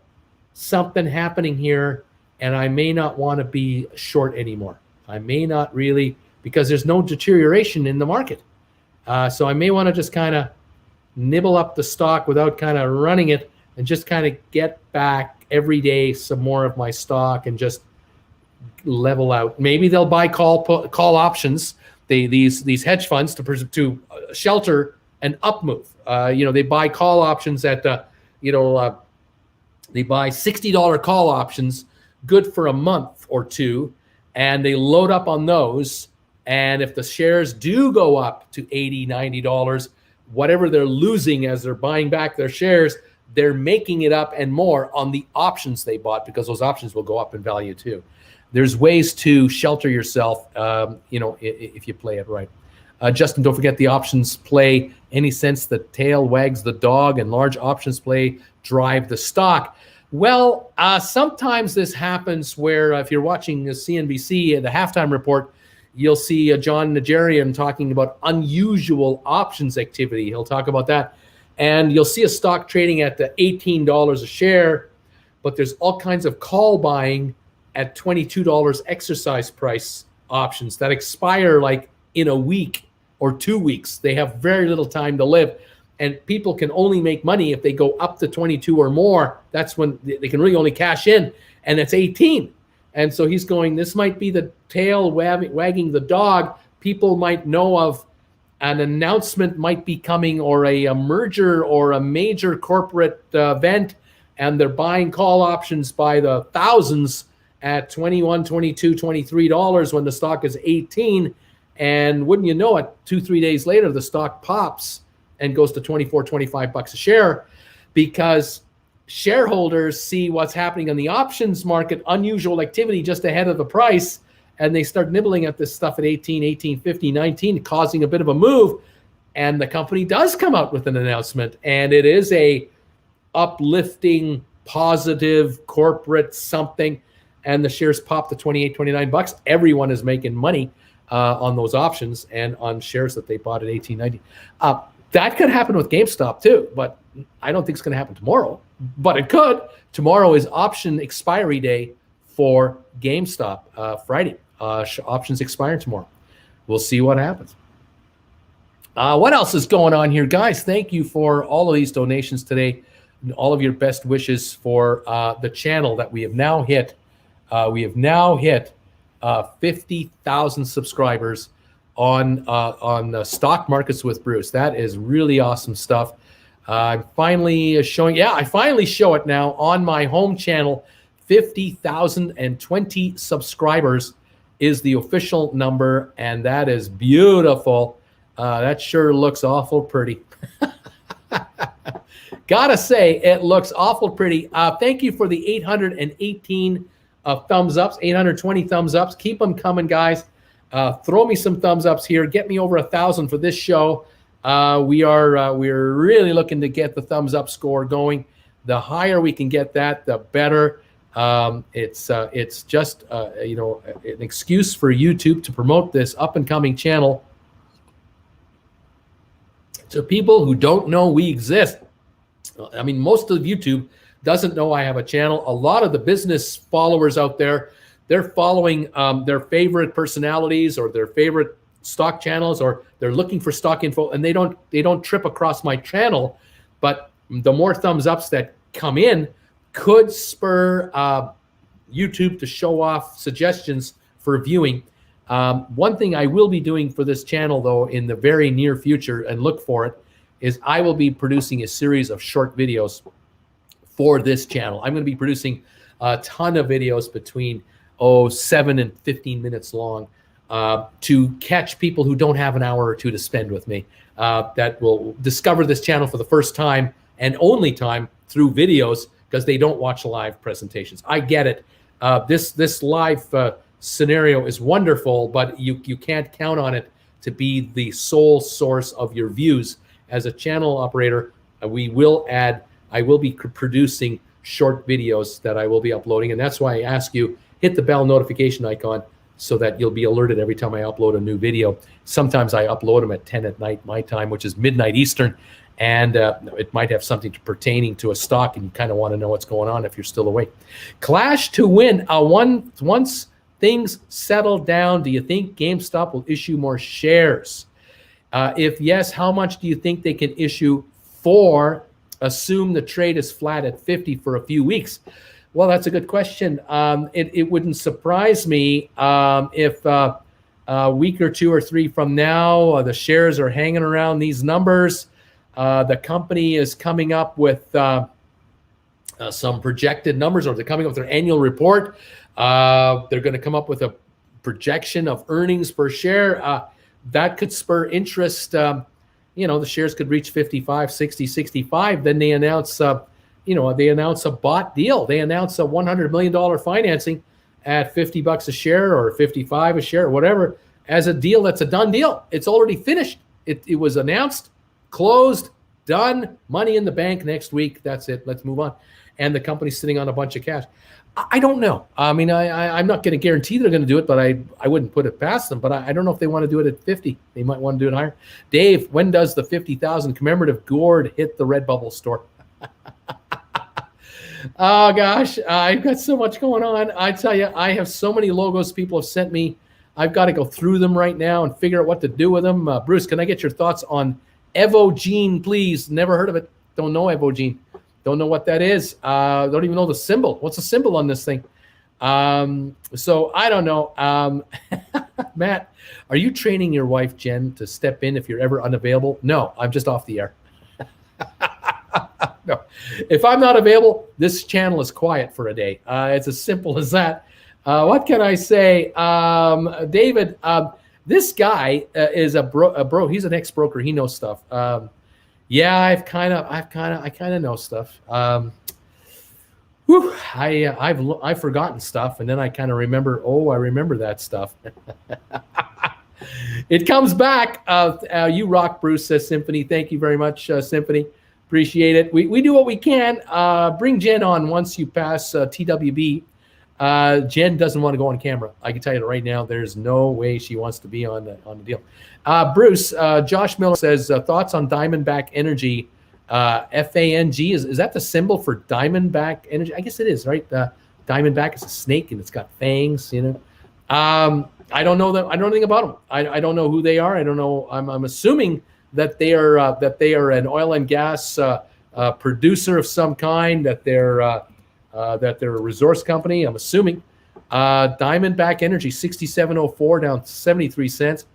something happening here, and I may not want to be short anymore. I may not really, because there's no deterioration in the market. So I may want to just kind of nibble up the stock without kind of running it, and just kind of get back every day some more of my stock and just level out. Maybe they'll buy call options. These hedge funds to shelter an up move. They buy call options at they buy $60 call options, good for a month or two, and they load up on those. And if the shares do go up to $80, $90, whatever they're losing as they're buying back their shares, they're making it up and more on the options they bought, because those options will go up in value too. There's ways to shelter yourself, if you play it right. Justin, don't forget the options play. Any sense the tail wags the dog, and large options play drive the stock? Well, sometimes this happens where if you're watching the CNBC, the halftime report, you'll see John Najarian talking about unusual options activity. He'll talk about that. And you'll see a stock trading at $18 a share, but there's all kinds of call buying at $22 exercise price options that expire like in a week or 2 weeks. They have very little time to live, and people can only make money if they go up to 22 or more. That's when they can really only cash in, and it's 18. And so he's going, this might be the tail wagging the dog. People might know of an announcement might be coming, or a merger or a major corporate event, and they're buying call options by the thousands at $21, $22, $23 when the stock is 18. And wouldn't you know it, 2-3 days later, the stock pops and goes to 24, 25 bucks a share, because shareholders see what's happening on the options market, unusual activity just ahead of the price, and they start nibbling at this stuff at 18, 18.50, 19, causing a bit of a move. And the company does come out with an announcement, and it is a uplifting, positive corporate something, and the shares pop to 28, 29 bucks. Everyone is making money on those options and on shares that they bought at 18, 19. That could happen with GameStop too, but I don't think it's going to happen tomorrow, but it could. Tomorrow is option expiry day for GameStop, Friday. Options expire tomorrow. We'll see what happens. What else is going on here, guys? Thank you for all of these donations today, and all of your best wishes for the channel that we have now hit. We have now hit 50,000 subscribers on Stock Markets with Bruce. That is really awesome stuff. I'm finally showing. I finally show it now on my home channel. 50,020 subscribers is the official number, and that is beautiful. That sure looks awful pretty. Gotta say, it looks awful pretty. Thank you for the 818 thumbs ups, 820 thumbs ups. Keep them coming, guys. Throw me some thumbs ups here. Get me over 1,000 for this show. We're really looking to get the thumbs up score going. The higher we can get that, the better. It's just an excuse for YouTube to promote this up and coming channel to people who don't know we exist. I mean, most of YouTube doesn't know I have a channel. A lot of the business followers out there, they're following their favorite personalities or their favorite stock channels, or they're looking for stock info, and they don't trip across my channel. But the more thumbs ups that come in could spur YouTube to show off suggestions for viewing. One thing I will be doing for this channel, though, in the very near future, and look for it, is I will be producing a series of short videos for this channel. I'm going to be producing a ton of videos between 7 and 15 minutes long to catch people who don't have an hour or two to spend with me, that will discover this channel for the first time and only time through videos, because they don't watch live presentations. I get it. This live scenario is wonderful, but you can't count on it to be the sole source of your views. As a channel operator, I will be producing short videos that I will be uploading, and that's why I ask you, hit the bell notification icon so that you'll be alerted every time I upload a new video. Sometimes I upload them at 10 at night my time, which is midnight Eastern, and it might have something pertaining to a stock, and you kind of want to know what's going on if you're still awake. Clash to win. Once things settle down, do you think GameStop will issue more shares? If yes, how much do you think they can issue for? Assume the trade is flat at 50 for a few weeks. Well, that's a good question. It wouldn't surprise me if a week or 2 or 3 from now, the shares are hanging around these numbers. The company is coming up with some projected numbers, or they're coming up with their annual report. They're going to come up with a projection of earnings per share. That could spur interest. The shares could reach 55, 60, 65. Then they announce, they announce a bought deal. They announce a $100 million financing at $50 a share or 55 a share or whatever as a deal. That's a done deal. It's already finished. It was announced, closed, done, money in the bank next week. That's it. Let's move on. And the company's sitting on a bunch of cash. I don't know. I mean, I'm not going to guarantee they're going to do it, but I wouldn't put it past them. But I don't know if they want to do it at 50. They might want to do it higher. Dave, when does the 50,000 commemorative gourd hit the Redbubble store? Oh, gosh. I've got so much going on. I tell you, I have so many logos people have sent me. I've got to go through them right now and figure out what to do with them. Bruce, can I get your thoughts on Evogene, please? Never heard of it. Don't know Evogene. Don't know what that is. Don't even know the symbol. What's the symbol on this thing? So I don't know. Matt, are you training your wife, Jen, to step in if you're ever unavailable? No, I'm just off the air. No. If I'm not available, this channel is quiet for a day. It's as simple as that. What can I say? David, this guy is a bro. He's an ex-broker. He knows stuff. Yeah, I kind of know stuff. I've forgotten stuff, and then I kind of remember. Oh, I remember that stuff. It comes back. You rock, Bruce, says Symphony. Thank you very much, Symphony. Appreciate it. We do what we can. Bring Jen on once you pass TWB. Jen doesn't want to go on camera. I can tell you right now, there's no way she wants to be on the deal. Bruce, Josh Miller says, thoughts on Diamondback Energy, FANG. Is that the symbol for Diamondback Energy? I guess it is, right? Diamondback is a snake and it's got fangs, I don't know them. I don't know anything about them. I don't know who they are. I don't know. I'm assuming that they are an oil and gas producer of some kind, that they're a resource company. I'm assuming. Diamondback Energy, 67.04, down 73 cents.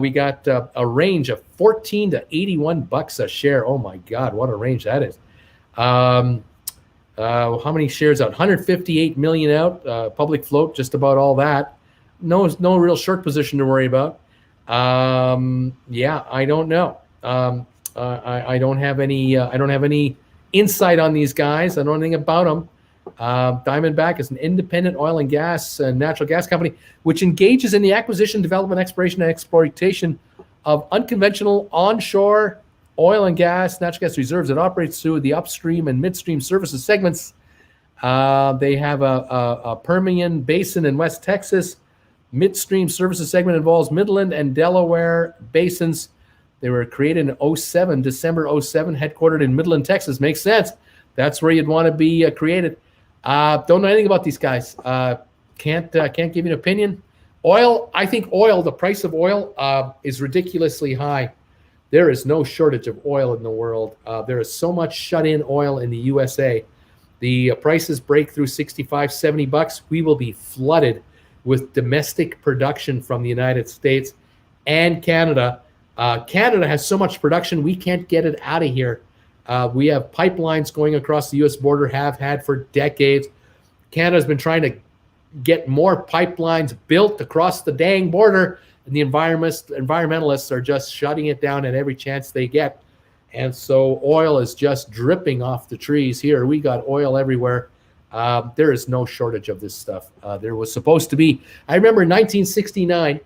We got a range of 14 to 81 bucks a share. Oh my God, what a range that is. How many shares out? 158 million out. Public float, just about all that. No real short position to worry about. Yeah, I don't know. I don't have any insight on these guys. I don't know anything about them. Diamondback is an independent oil and gas and natural gas company which engages in the acquisition, development, exploration, and exploitation of unconventional onshore oil and gas, natural gas reserves. It operates through the upstream and midstream services segments. They have a Permian Basin in West Texas. Midstream services segment involves Midland and Delaware basins. They were created in December 07, headquartered in Midland, Texas. Makes sense. That's where you'd want to be created. Don't know anything about these guys. Can't give you an opinion. Oil, I think oil, the price of oil is ridiculously high. There is no shortage of oil in the world. There is so much shut-in oil in the USA. The prices break through 65, 70 bucks. We will be flooded with domestic production from the United States and Canada. Canada has so much production, we can't get it out of here. We have pipelines going across the U.S. border, have had for decades. Canada's been trying to get more pipelines built across the dang border, and the environmentalists are just shutting it down at every chance they get. And so oil is just dripping off the trees here. We got oil everywhere. There is no shortage of this stuff. There was supposed to be. I remember in 1969,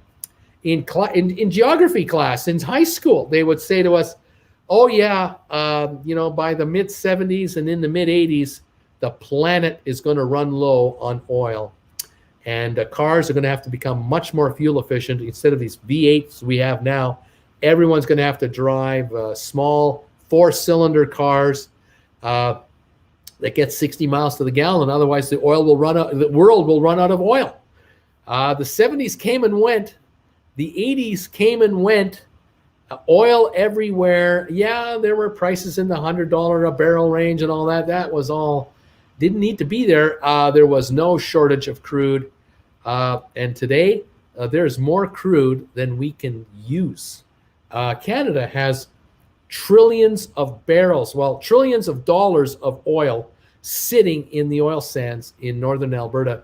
in geography class in high school, they would say to us, oh yeah, by the mid 70s and in the mid 80s, the planet is going to run low on oil. And cars are going to have to become much more fuel efficient. Instead of these V8s we have now, everyone's going to have to drive small 4-cylinder cars that get 60 miles to the gallon. Otherwise, the world will run out of oil. The 70s came and went. The 80s came and went. Oil everywhere. Yeah, there were prices in the $100 a barrel range and all that. That was all, didn't need to be there. There was no shortage of crude. And today, there's more crude than we can use. Canada has trillions of barrels, trillions of dollars of oil sitting in the oil sands in northern Alberta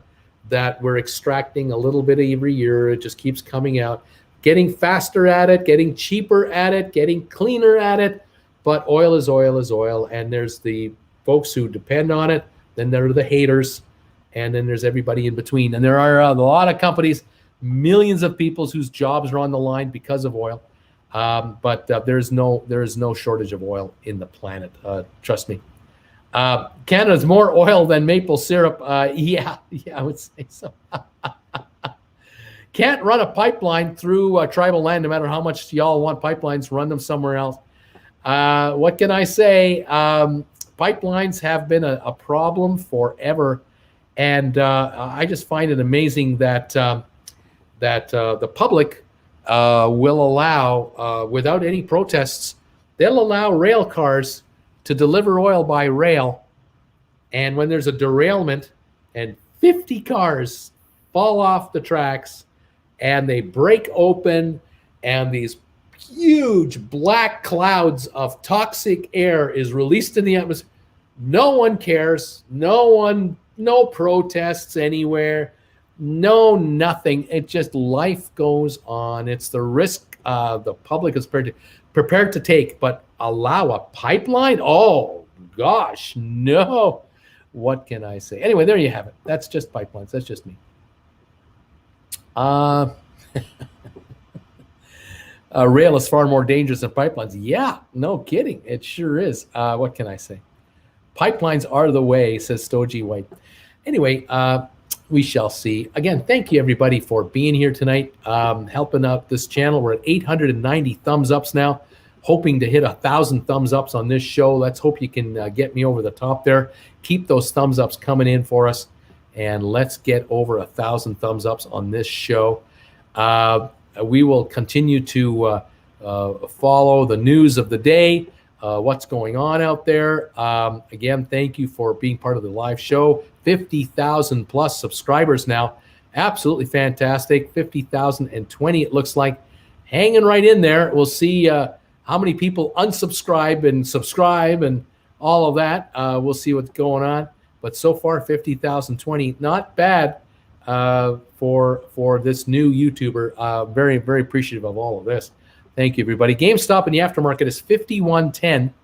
that we're extracting a little bit every year. It just keeps coming out, getting faster at it, getting cheaper at it, getting cleaner at it. But oil is oil is oil. And there's the folks who depend on it. Then there are the haters. And then there's everybody in between. And there are a lot of companies, millions of people whose jobs are on the line because of oil. But there is no shortage of oil in the planet. Trust me. Canada's more oil than maple syrup. Yeah, I would say so. Can't run a pipeline through tribal land, no matter how much y'all want pipelines. Run them somewhere else. What can I say? Pipelines have been a problem forever, and I just find it amazing that the public will allow, without any protests, they'll allow rail cars to deliver oil by rail. And when there's a derailment and 50 cars fall off the tracks and they break open and these huge black clouds of toxic air is released in the atmosphere, no one cares. No protests anywhere. No, nothing. It just, life goes on. It's the risk the public is prepared to take, but allow a pipeline? Oh, gosh, no. What can I say? Anyway, there you have it. That's just pipelines. That's just me. Rail is far more dangerous than pipelines. Yeah, no kidding. It sure is. What can I say? Pipelines are the way, says Stogie White. Anyway, we shall see. Again, thank you, everybody, for being here tonight, helping out this channel. We're at 890 thumbs ups now, hoping to hit 1,000 thumbs ups on this show. Let's hope you can get me over the top there. Keep those thumbs ups coming in for us, and let's get over 1,000 thumbs ups on this show. We will continue to follow the news of the day, what's going on out there. Again, thank you for being part of the live show. 50,000 plus subscribers now. Absolutely fantastic. 50,020 it looks like. Hanging right in there. We'll see how many people unsubscribe and subscribe and all of that. We'll see what's going on. But so far, 50,020. Not bad for this new YouTuber. Very, very appreciative of all of this. Thank you, everybody. GameStop in the aftermarket is 5110.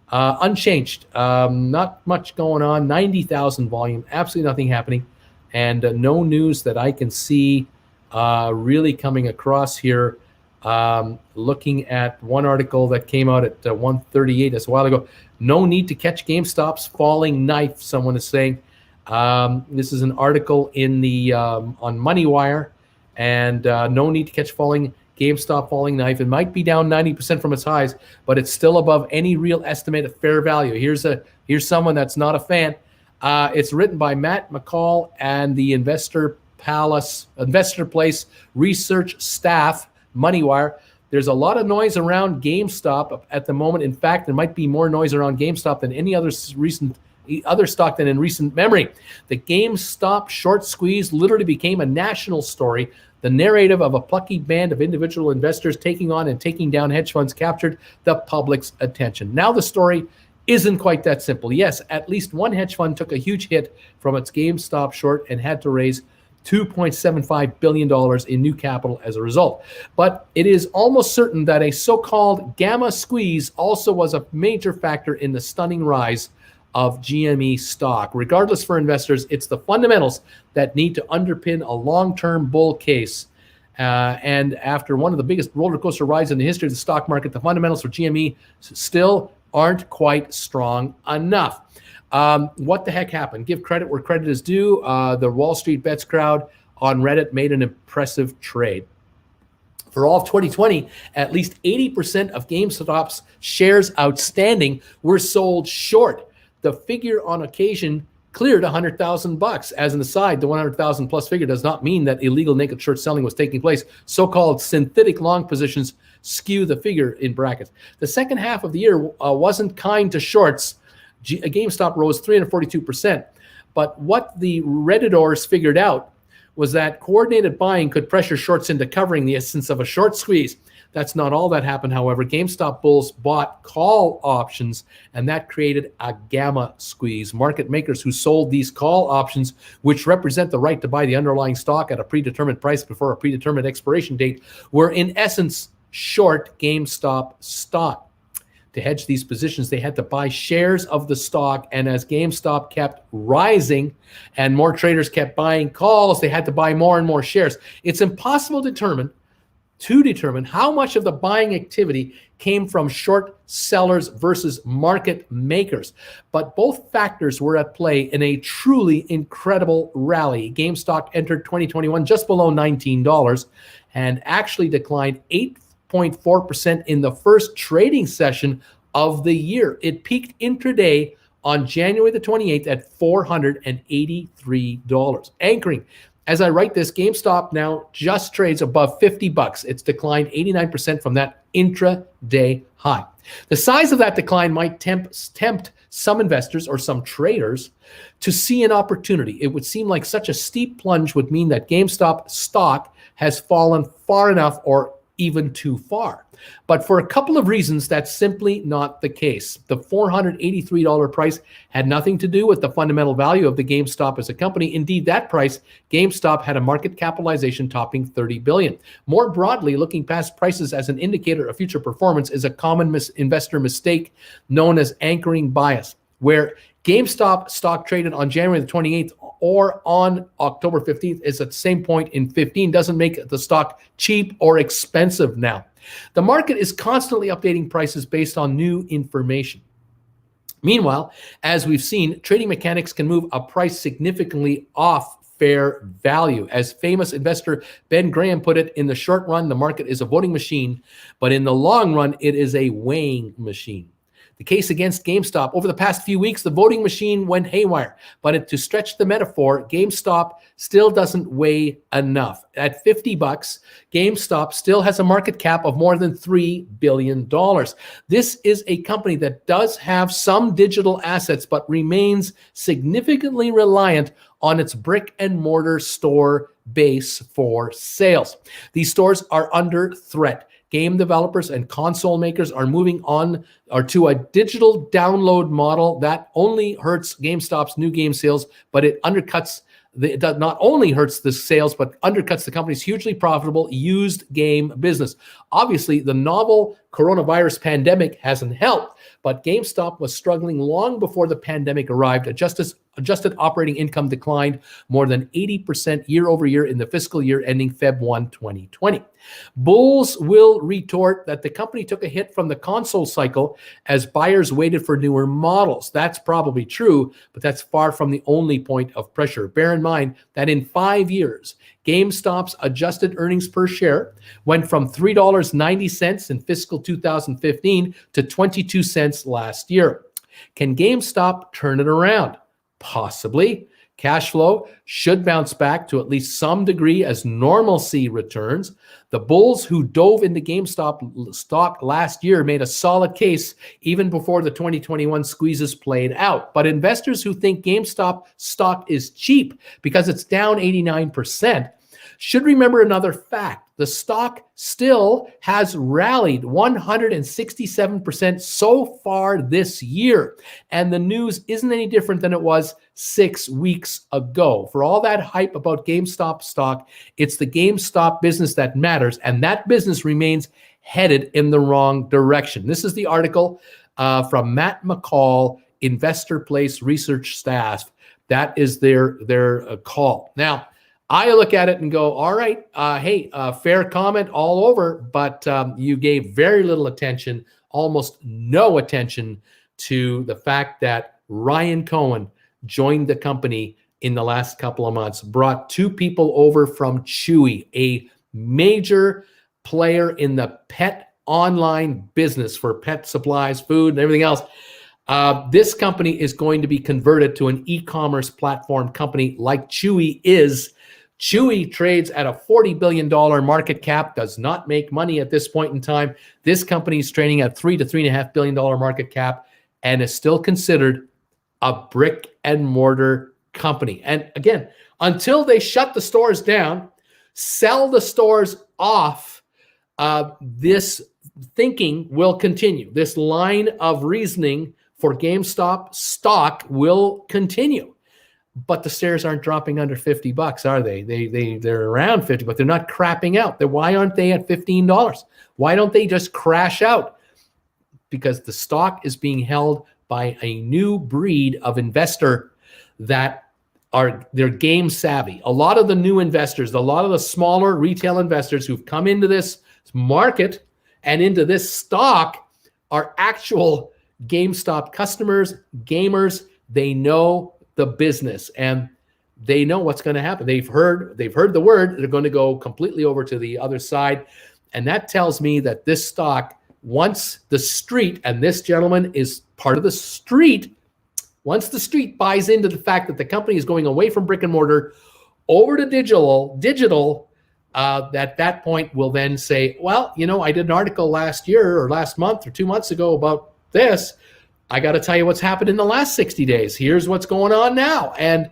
Unchanged. Not much going on. 90,000 volume. Absolutely nothing happening. And no news that I can see really coming across here. Looking at one article that came out at 1:38 just a while ago. No need to catch GameStop's falling knife, someone is saying. This is an article in the on MoneyWire. And no need to catch falling GameStop falling knife. It might be down 90% from its highs, but it's still above any real estimate of fair value. Here's someone that's not a fan. It's written by Matt McCall and the Investor Place research staff, Moneywire. There's a lot of noise around GameStop at the moment. In fact, there might be more noise around GameStop than any other stock than in recent memory. The GameStop short squeeze literally became a national story. The narrative of a plucky band of individual investors taking on and taking down hedge funds captured the public's attention. Now the story isn't quite that simple. Yes, at least one hedge fund took a huge hit from its GameStop short and had to raise $2.75 billion in new capital as a result. But it is almost certain that a so-called gamma squeeze also was a major factor in the stunning rise of GME stock. Regardless, for investors, it's the fundamentals that need to underpin a long-term bull case. And after one of the biggest roller coaster rides in the history of the stock market, the fundamentals for GME still aren't quite strong enough. What the heck happened? Give credit where credit is due. The Wall Street Bets crowd on Reddit made an impressive trade. For all of 2020, at least 80% of GameStop's shares outstanding were sold short. The figure on occasion cleared $100,000. As an aside, the 100,000 plus figure does not mean that illegal naked short selling was taking place. So-called synthetic long positions skew the figure in brackets. The second half of the year wasn't kind to shorts. GameStop rose 342%. But what the Redditors figured out was that coordinated buying could pressure shorts into covering the essence of a short squeeze. That's not all that happened, however. GameStop bulls bought call options, and that created a gamma squeeze. Market makers who sold these call options, which represent the right to buy the underlying stock at a predetermined price before a predetermined expiration date, were in essence short GameStop stock. To hedge these positions, they had to buy shares of the stock, and as GameStop kept rising and more traders kept buying calls, they had to buy more and more shares. It's impossible to determine how much of the buying activity came from short sellers versus market makers. But both factors were at play in a truly incredible rally. GameStop entered 2021 just below $19 and actually declined 8.4% in the first trading session of the year. It peaked intraday on January the 28th at $483. Anchoring. As I write this, GameStop now just trades above $50. It's declined 89% from that intraday high. The size of that decline might tempt some investors or some traders to see an opportunity. It would seem like such a steep plunge would mean that GameStop stock has fallen far enough or even too far. But for a couple of reasons, that's simply not the case. The $483 price had nothing to do with the fundamental value of the GameStop as a company. Indeed, that price, GameStop had a market capitalization topping $30 billion. More broadly, looking past prices as an indicator of future performance is a common investor mistake known as anchoring bias, where GameStop stock traded on January the 28th or on October 15th is at the same point in 15 doesn't make the stock cheap or expensive now. The market is constantly updating prices based on new information. Meanwhile, as we've seen, trading mechanics can move a price significantly off fair value. As famous investor Ben Graham put it, in the short run, the market is a voting machine, but in the long run, it is a weighing machine. The case against GameStop, over the past few weeks, the voting machine went haywire. But to stretch the metaphor, GameStop still doesn't weigh enough. At $50, GameStop still has a market cap of more than $3 billion. This is a company that does have some digital assets, but remains significantly reliant on its brick and mortar store base for sales. These stores are under threat. Game developers and console makers are moving on to a digital download model that only hurts GameStop's new game sales, but it not only hurts the sales, but undercuts the company's hugely profitable used game business. Obviously, the novel coronavirus pandemic hasn't helped, but GameStop was struggling long before the pandemic arrived, just as adjusted operating income declined more than 80% year over year in the fiscal year ending Feb 1, 2020. Bulls will retort that the company took a hit from the console cycle as buyers waited for newer models. That's probably true, but that's far from the only point of pressure. Bear in mind that in 5 years, GameStop's adjusted earnings per share went from $3.90 in fiscal 2015 to 22 cents last year. Can GameStop turn it around? Possibly. Cash flow should bounce back to at least some degree as normalcy returns. The bulls who dove into GameStop stock last year made a solid case even before the 2021 squeezes played out. But investors who think GameStop stock is cheap because it's down 89% should remember another fact. The stock still has rallied 167% so far this year. And the news isn't any different than it was 6 weeks ago. For all that hype about GameStop stock, it's the GameStop business that matters. And that business remains headed in the wrong direction. This is the article from Matt McCall, Investor Place Research Staff. That is their call. Now, I look at it and go, all right, fair comment all over, but you gave very little attention, almost no attention to the fact that Ryan Cohen joined the company in the last couple of months, brought 2 people over from Chewy, a major player in the pet online business for pet supplies, food, and everything else. This company is going to be converted to an e-commerce platform company like Chewy is. Chewy trades at a $40 billion market cap, does not make money at this point in time. This company is trading at $3 to $3.5 billion market cap and is still considered a brick and mortar company. And again, until they shut the stores down, sell the stores off, this thinking will continue. This line of reasoning for GameStop stock will continue. But the shares aren't dropping under $50, are they? They're around 50, but they're not crapping out. Why aren't they at $15? Why don't they just crash out? Because the stock is being held by a new breed of investor they're game savvy. A lot of the new investors, a lot of the smaller retail investors who've come into this market and into this stock are actual GameStop customers, gamers. They know the business and they know what's going to happen. They've heard the word. They're going to go completely over to the other side. And that tells me that this stock, once the street, and this gentleman is part of the street, once the street buys into the fact that the company is going away from brick and mortar over to digital, at that point will then say, well, I did an article last year or last month or 2 months ago about this. I got to tell you what's happened in the last 60 days. Here's what's going on now. And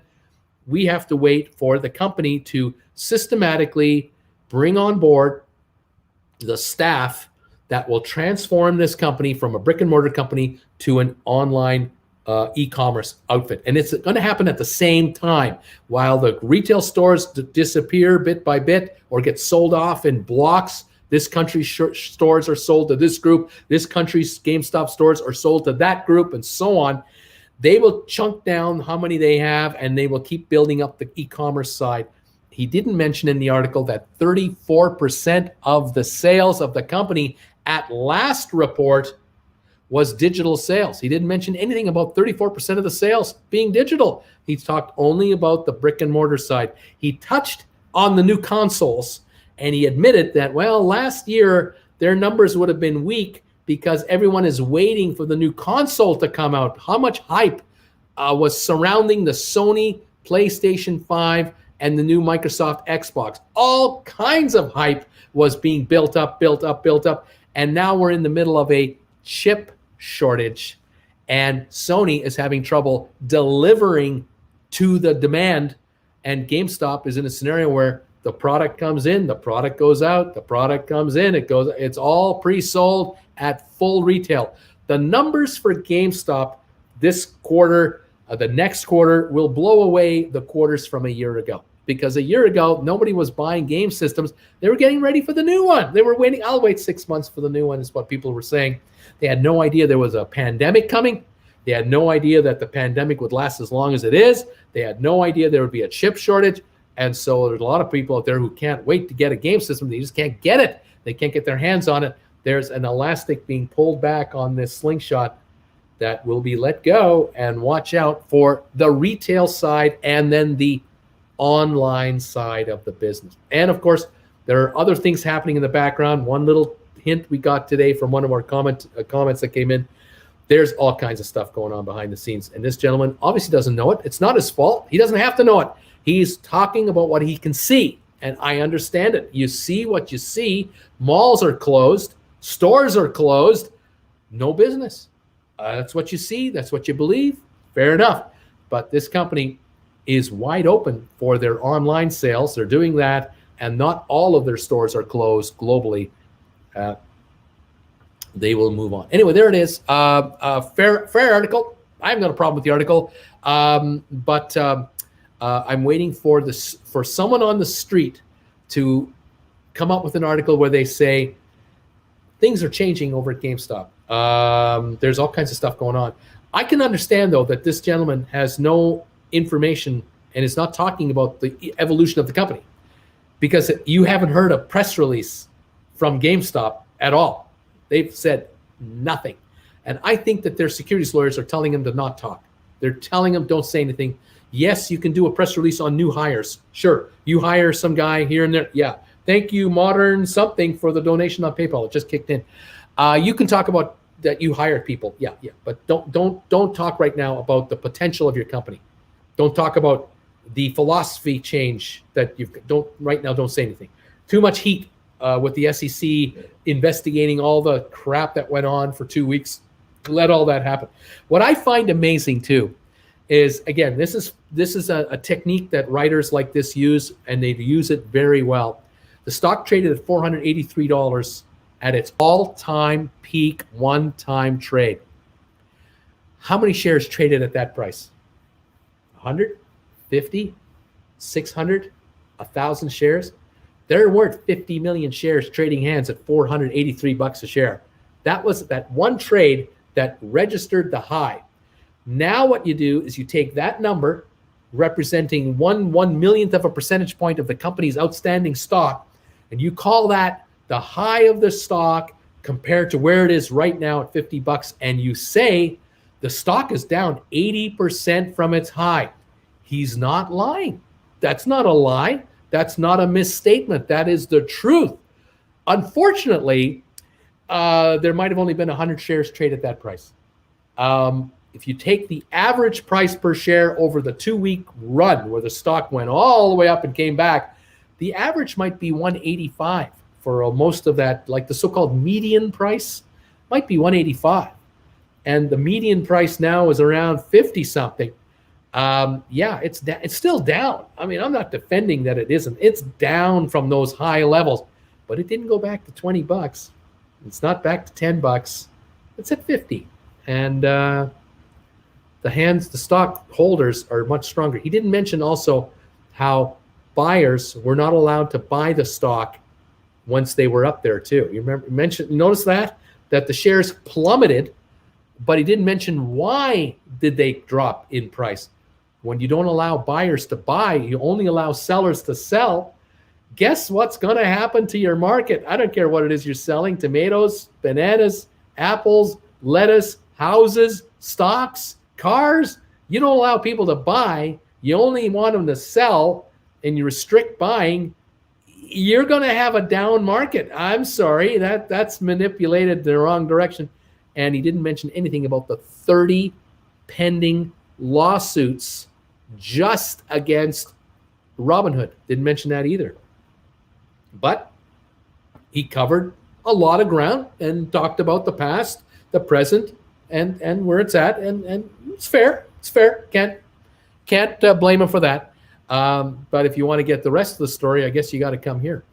we have to wait for the company to systematically bring on board the staff that will transform this company from a brick and mortar company to an online e-commerce outfit. And it's going to happen at the same time. While the retail stores disappear bit by bit or get sold off in blocks, this country's stores are sold to this group. This country's GameStop stores are sold to that group, and so on. They will chunk down how many they have, and they will keep building up the e-commerce side. He didn't mention in the article that 34% of the sales of the company at last report was digital sales. He didn't mention anything about 34% of the sales being digital. He talked only about the brick and mortar side. He touched on the new consoles. And he admitted that, well, last year, their numbers would have been weak because everyone is waiting for the new console to come out. How much hype was surrounding the Sony PlayStation 5 and the new Microsoft Xbox? All kinds of hype was being built up. And now we're in the middle of a chip shortage. And Sony is having trouble delivering to the demand. And GameStop is in a scenario where the product comes in, the product goes out, the product comes in, it's all pre-sold at full retail. The numbers for GameStop this quarter, the next quarter, will blow away the quarters from a year ago. Because a year ago, nobody was buying game systems. They were getting ready for the new one. They were waiting. I'll wait 6 months for the new one is what people were saying. They had no idea there was a pandemic coming. They had no idea that the pandemic would last as long as it is. They had no idea there would be a chip shortage. And so there's a lot of people out there who can't wait to get a game system. They just can't get it. They can't get their hands on it. There's an elastic being pulled back on this slingshot that will be let go, and watch out for the retail side and then the online side of the business. And of course, there are other things happening in the background. One little hint we got today from one of our comments that came in. There's all kinds of stuff going on behind the scenes. And this gentleman obviously doesn't know it. It's not his fault. He doesn't have to know it. He's talking about what he can see. And I understand it. You see what you see. Malls are closed. Stores are closed. No business. That's what you see. That's what you believe. Fair enough. But this company is wide open for their online sales. They're doing that. And not all of their stores are closed globally. They will move on. Anyway, there it is. Fair article. I haven't got a problem with the article. But I'm waiting for someone on the street to come up with an article where they say things are changing over at GameStop. There's all kinds of stuff going on. I can understand, though, that this gentleman has no information and is not talking about the evolution of the company, because you haven't heard a press release from GameStop at all. They've said nothing. And I think that their securities lawyers are telling him to not talk. They're telling him, don't say anything. Yes, you can do a press release on new hires. Sure, you hire some guy here and there. Yeah, thank you, Modern something, for the donation on PayPal. It just kicked in. You can talk about that you hired people. Yeah, but don't talk right now about the potential of your company. Don't talk about the philosophy change that don't say anything. Too much heat with the SEC investigating all the crap that went on for 2 weeks. Let all that happen. What I find amazing too is, again, this is a technique that writers like this use, and they use it very well. The stock traded at $483 at its all-time peak one-time trade. How many shares traded at that price? 100, 50, 600, 1,000 shares? There weren't 50 million shares trading hands at $483 a share. That was that one trade that registered the high. Now what you do is you take that number, representing one millionth of a percentage point of the company's outstanding stock, and you call that the high of the stock compared to where it is right now at $50, and you say the stock is down 80% from its high. He's not lying. That's not a lie. That's not a misstatement. That is the truth. Unfortunately, there might have only been 100 shares traded at that price. If you take the average price per share over the 2-week run where the stock went all the way up and came back, the average might be 185 for most of that, like the so-called median price might be 185. And the median price now is around 50 something. It's still down. I mean, I'm not defending that it isn't. It's down from those high levels, but it didn't go back to $20. It's not back to $10. It's at 50. And the stock holders are much stronger. He didn't mention also how buyers were not allowed to buy the stock once they were up there too. You notice that the shares plummeted, but he didn't mention why did they drop in price. When you don't allow buyers to buy, you only allow sellers to sell. Guess what's going to happen to your market? I don't care what it is you're selling: tomatoes, bananas, apples, lettuce, houses, stocks, cars. You don't allow people to buy. You only want them to sell, and you restrict buying. You're going to have a down market. I'm sorry, that's manipulated the wrong direction. And he didn't mention anything about the 30 pending lawsuits just against Robinhood. Didn't mention that either. But he covered a lot of ground and talked about the past, the present, and where it's at. And it's fair. It's fair. Can't blame him for that. But if you want to get the rest of the story, I guess you got to come here.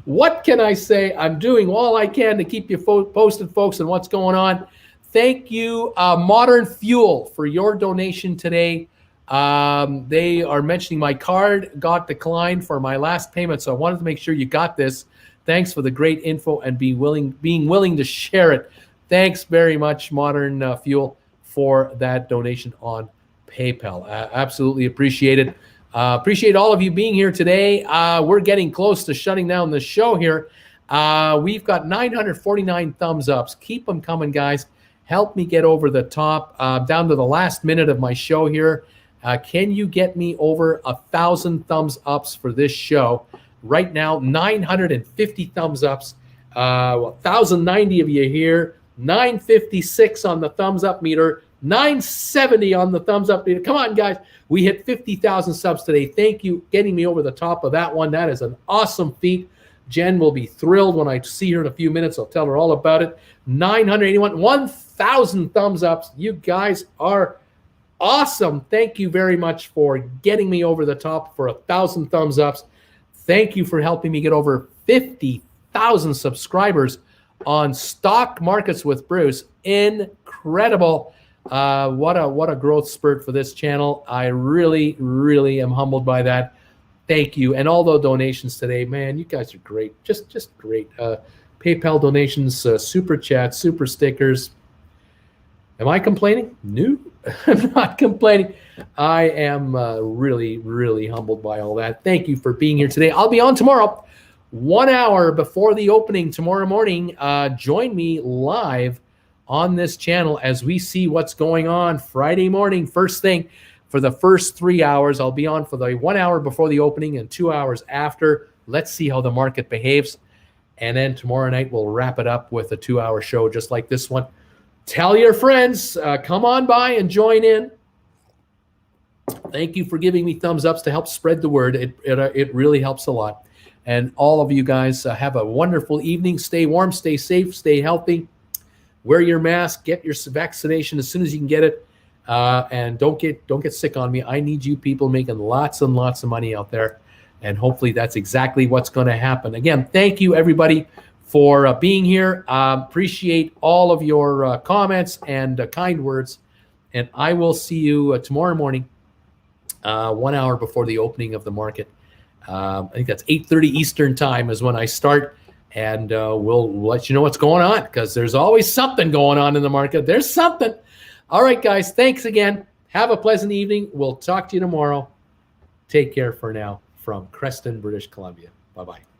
What can I say? I'm doing all I can to keep you posted, folks, on what's going on. Thank you, Modern Fuel, for your donation today. They are mentioning my card got declined for my last payment, so I wanted to make sure you got this. Thanks for the great info and being willing to share it. Thanks very much, Modern Fuel, for that donation on PayPal. Absolutely appreciate it. Appreciate all of you being here today. We're getting close to shutting down the show here. We've got 949 thumbs ups. Keep them coming, guys. Help me get over the top. Down to the last minute of my show here. Can you get me over 1,000 thumbs ups for this show? Right now, 950 thumbs ups. 1,090 of you here. 956 on the thumbs up meter. 970 on the thumbs up meter. Come on, guys. We hit 50,000 subs today. Thank you getting me over the top of that one. That is an awesome feat. Jen will be thrilled when I see her in a few minutes. I'll tell her all about it. 981, 1,000 thumbs ups. You guys are awesome. Thank you very much for getting me over the top for 1,000 thumbs ups. Thank you for helping me get over 50,000 subscribers on Stock Markets with Bruce. Incredible. What a growth spurt for this channel. I really, really am humbled by that. Thank you. And all the donations today, man, you guys are great. Just great. PayPal donations, super chats, super stickers. Am I complaining? No, I'm not complaining. I am really, really humbled by all that. Thank you for being here today. I'll be on tomorrow, 1 hour before the opening tomorrow morning. Join me live on this channel as we see what's going on Friday morning, first thing. For the first 3 hours, I'll be on for the 1 hour before the opening and 2 hours after. Let's see how the market behaves. And then tomorrow night, we'll wrap it up with a 2-hour show just like this one. Tell your friends, come on by and join in. Thank you for giving me thumbs ups to help spread the word. It really helps a lot. And all of you guys have a wonderful evening. Stay warm, stay safe, stay healthy. Wear your mask, get your vaccination as soon as you can get it. And don't get sick on me. I need you people making lots and lots of money out there. And hopefully that's exactly what's going to happen. Again, thank you, everybody, for being here. Appreciate all of your comments and kind words. And I will see you tomorrow morning, 1 hour before the opening of the market. I think that's 8:30 Eastern time is when I start. And we'll let you know what's going on because there's always something going on in the market. There's something. All right, guys. Thanks again. Have a pleasant evening. We'll talk to you tomorrow. Take care for now from Creston, British Columbia. Bye-bye.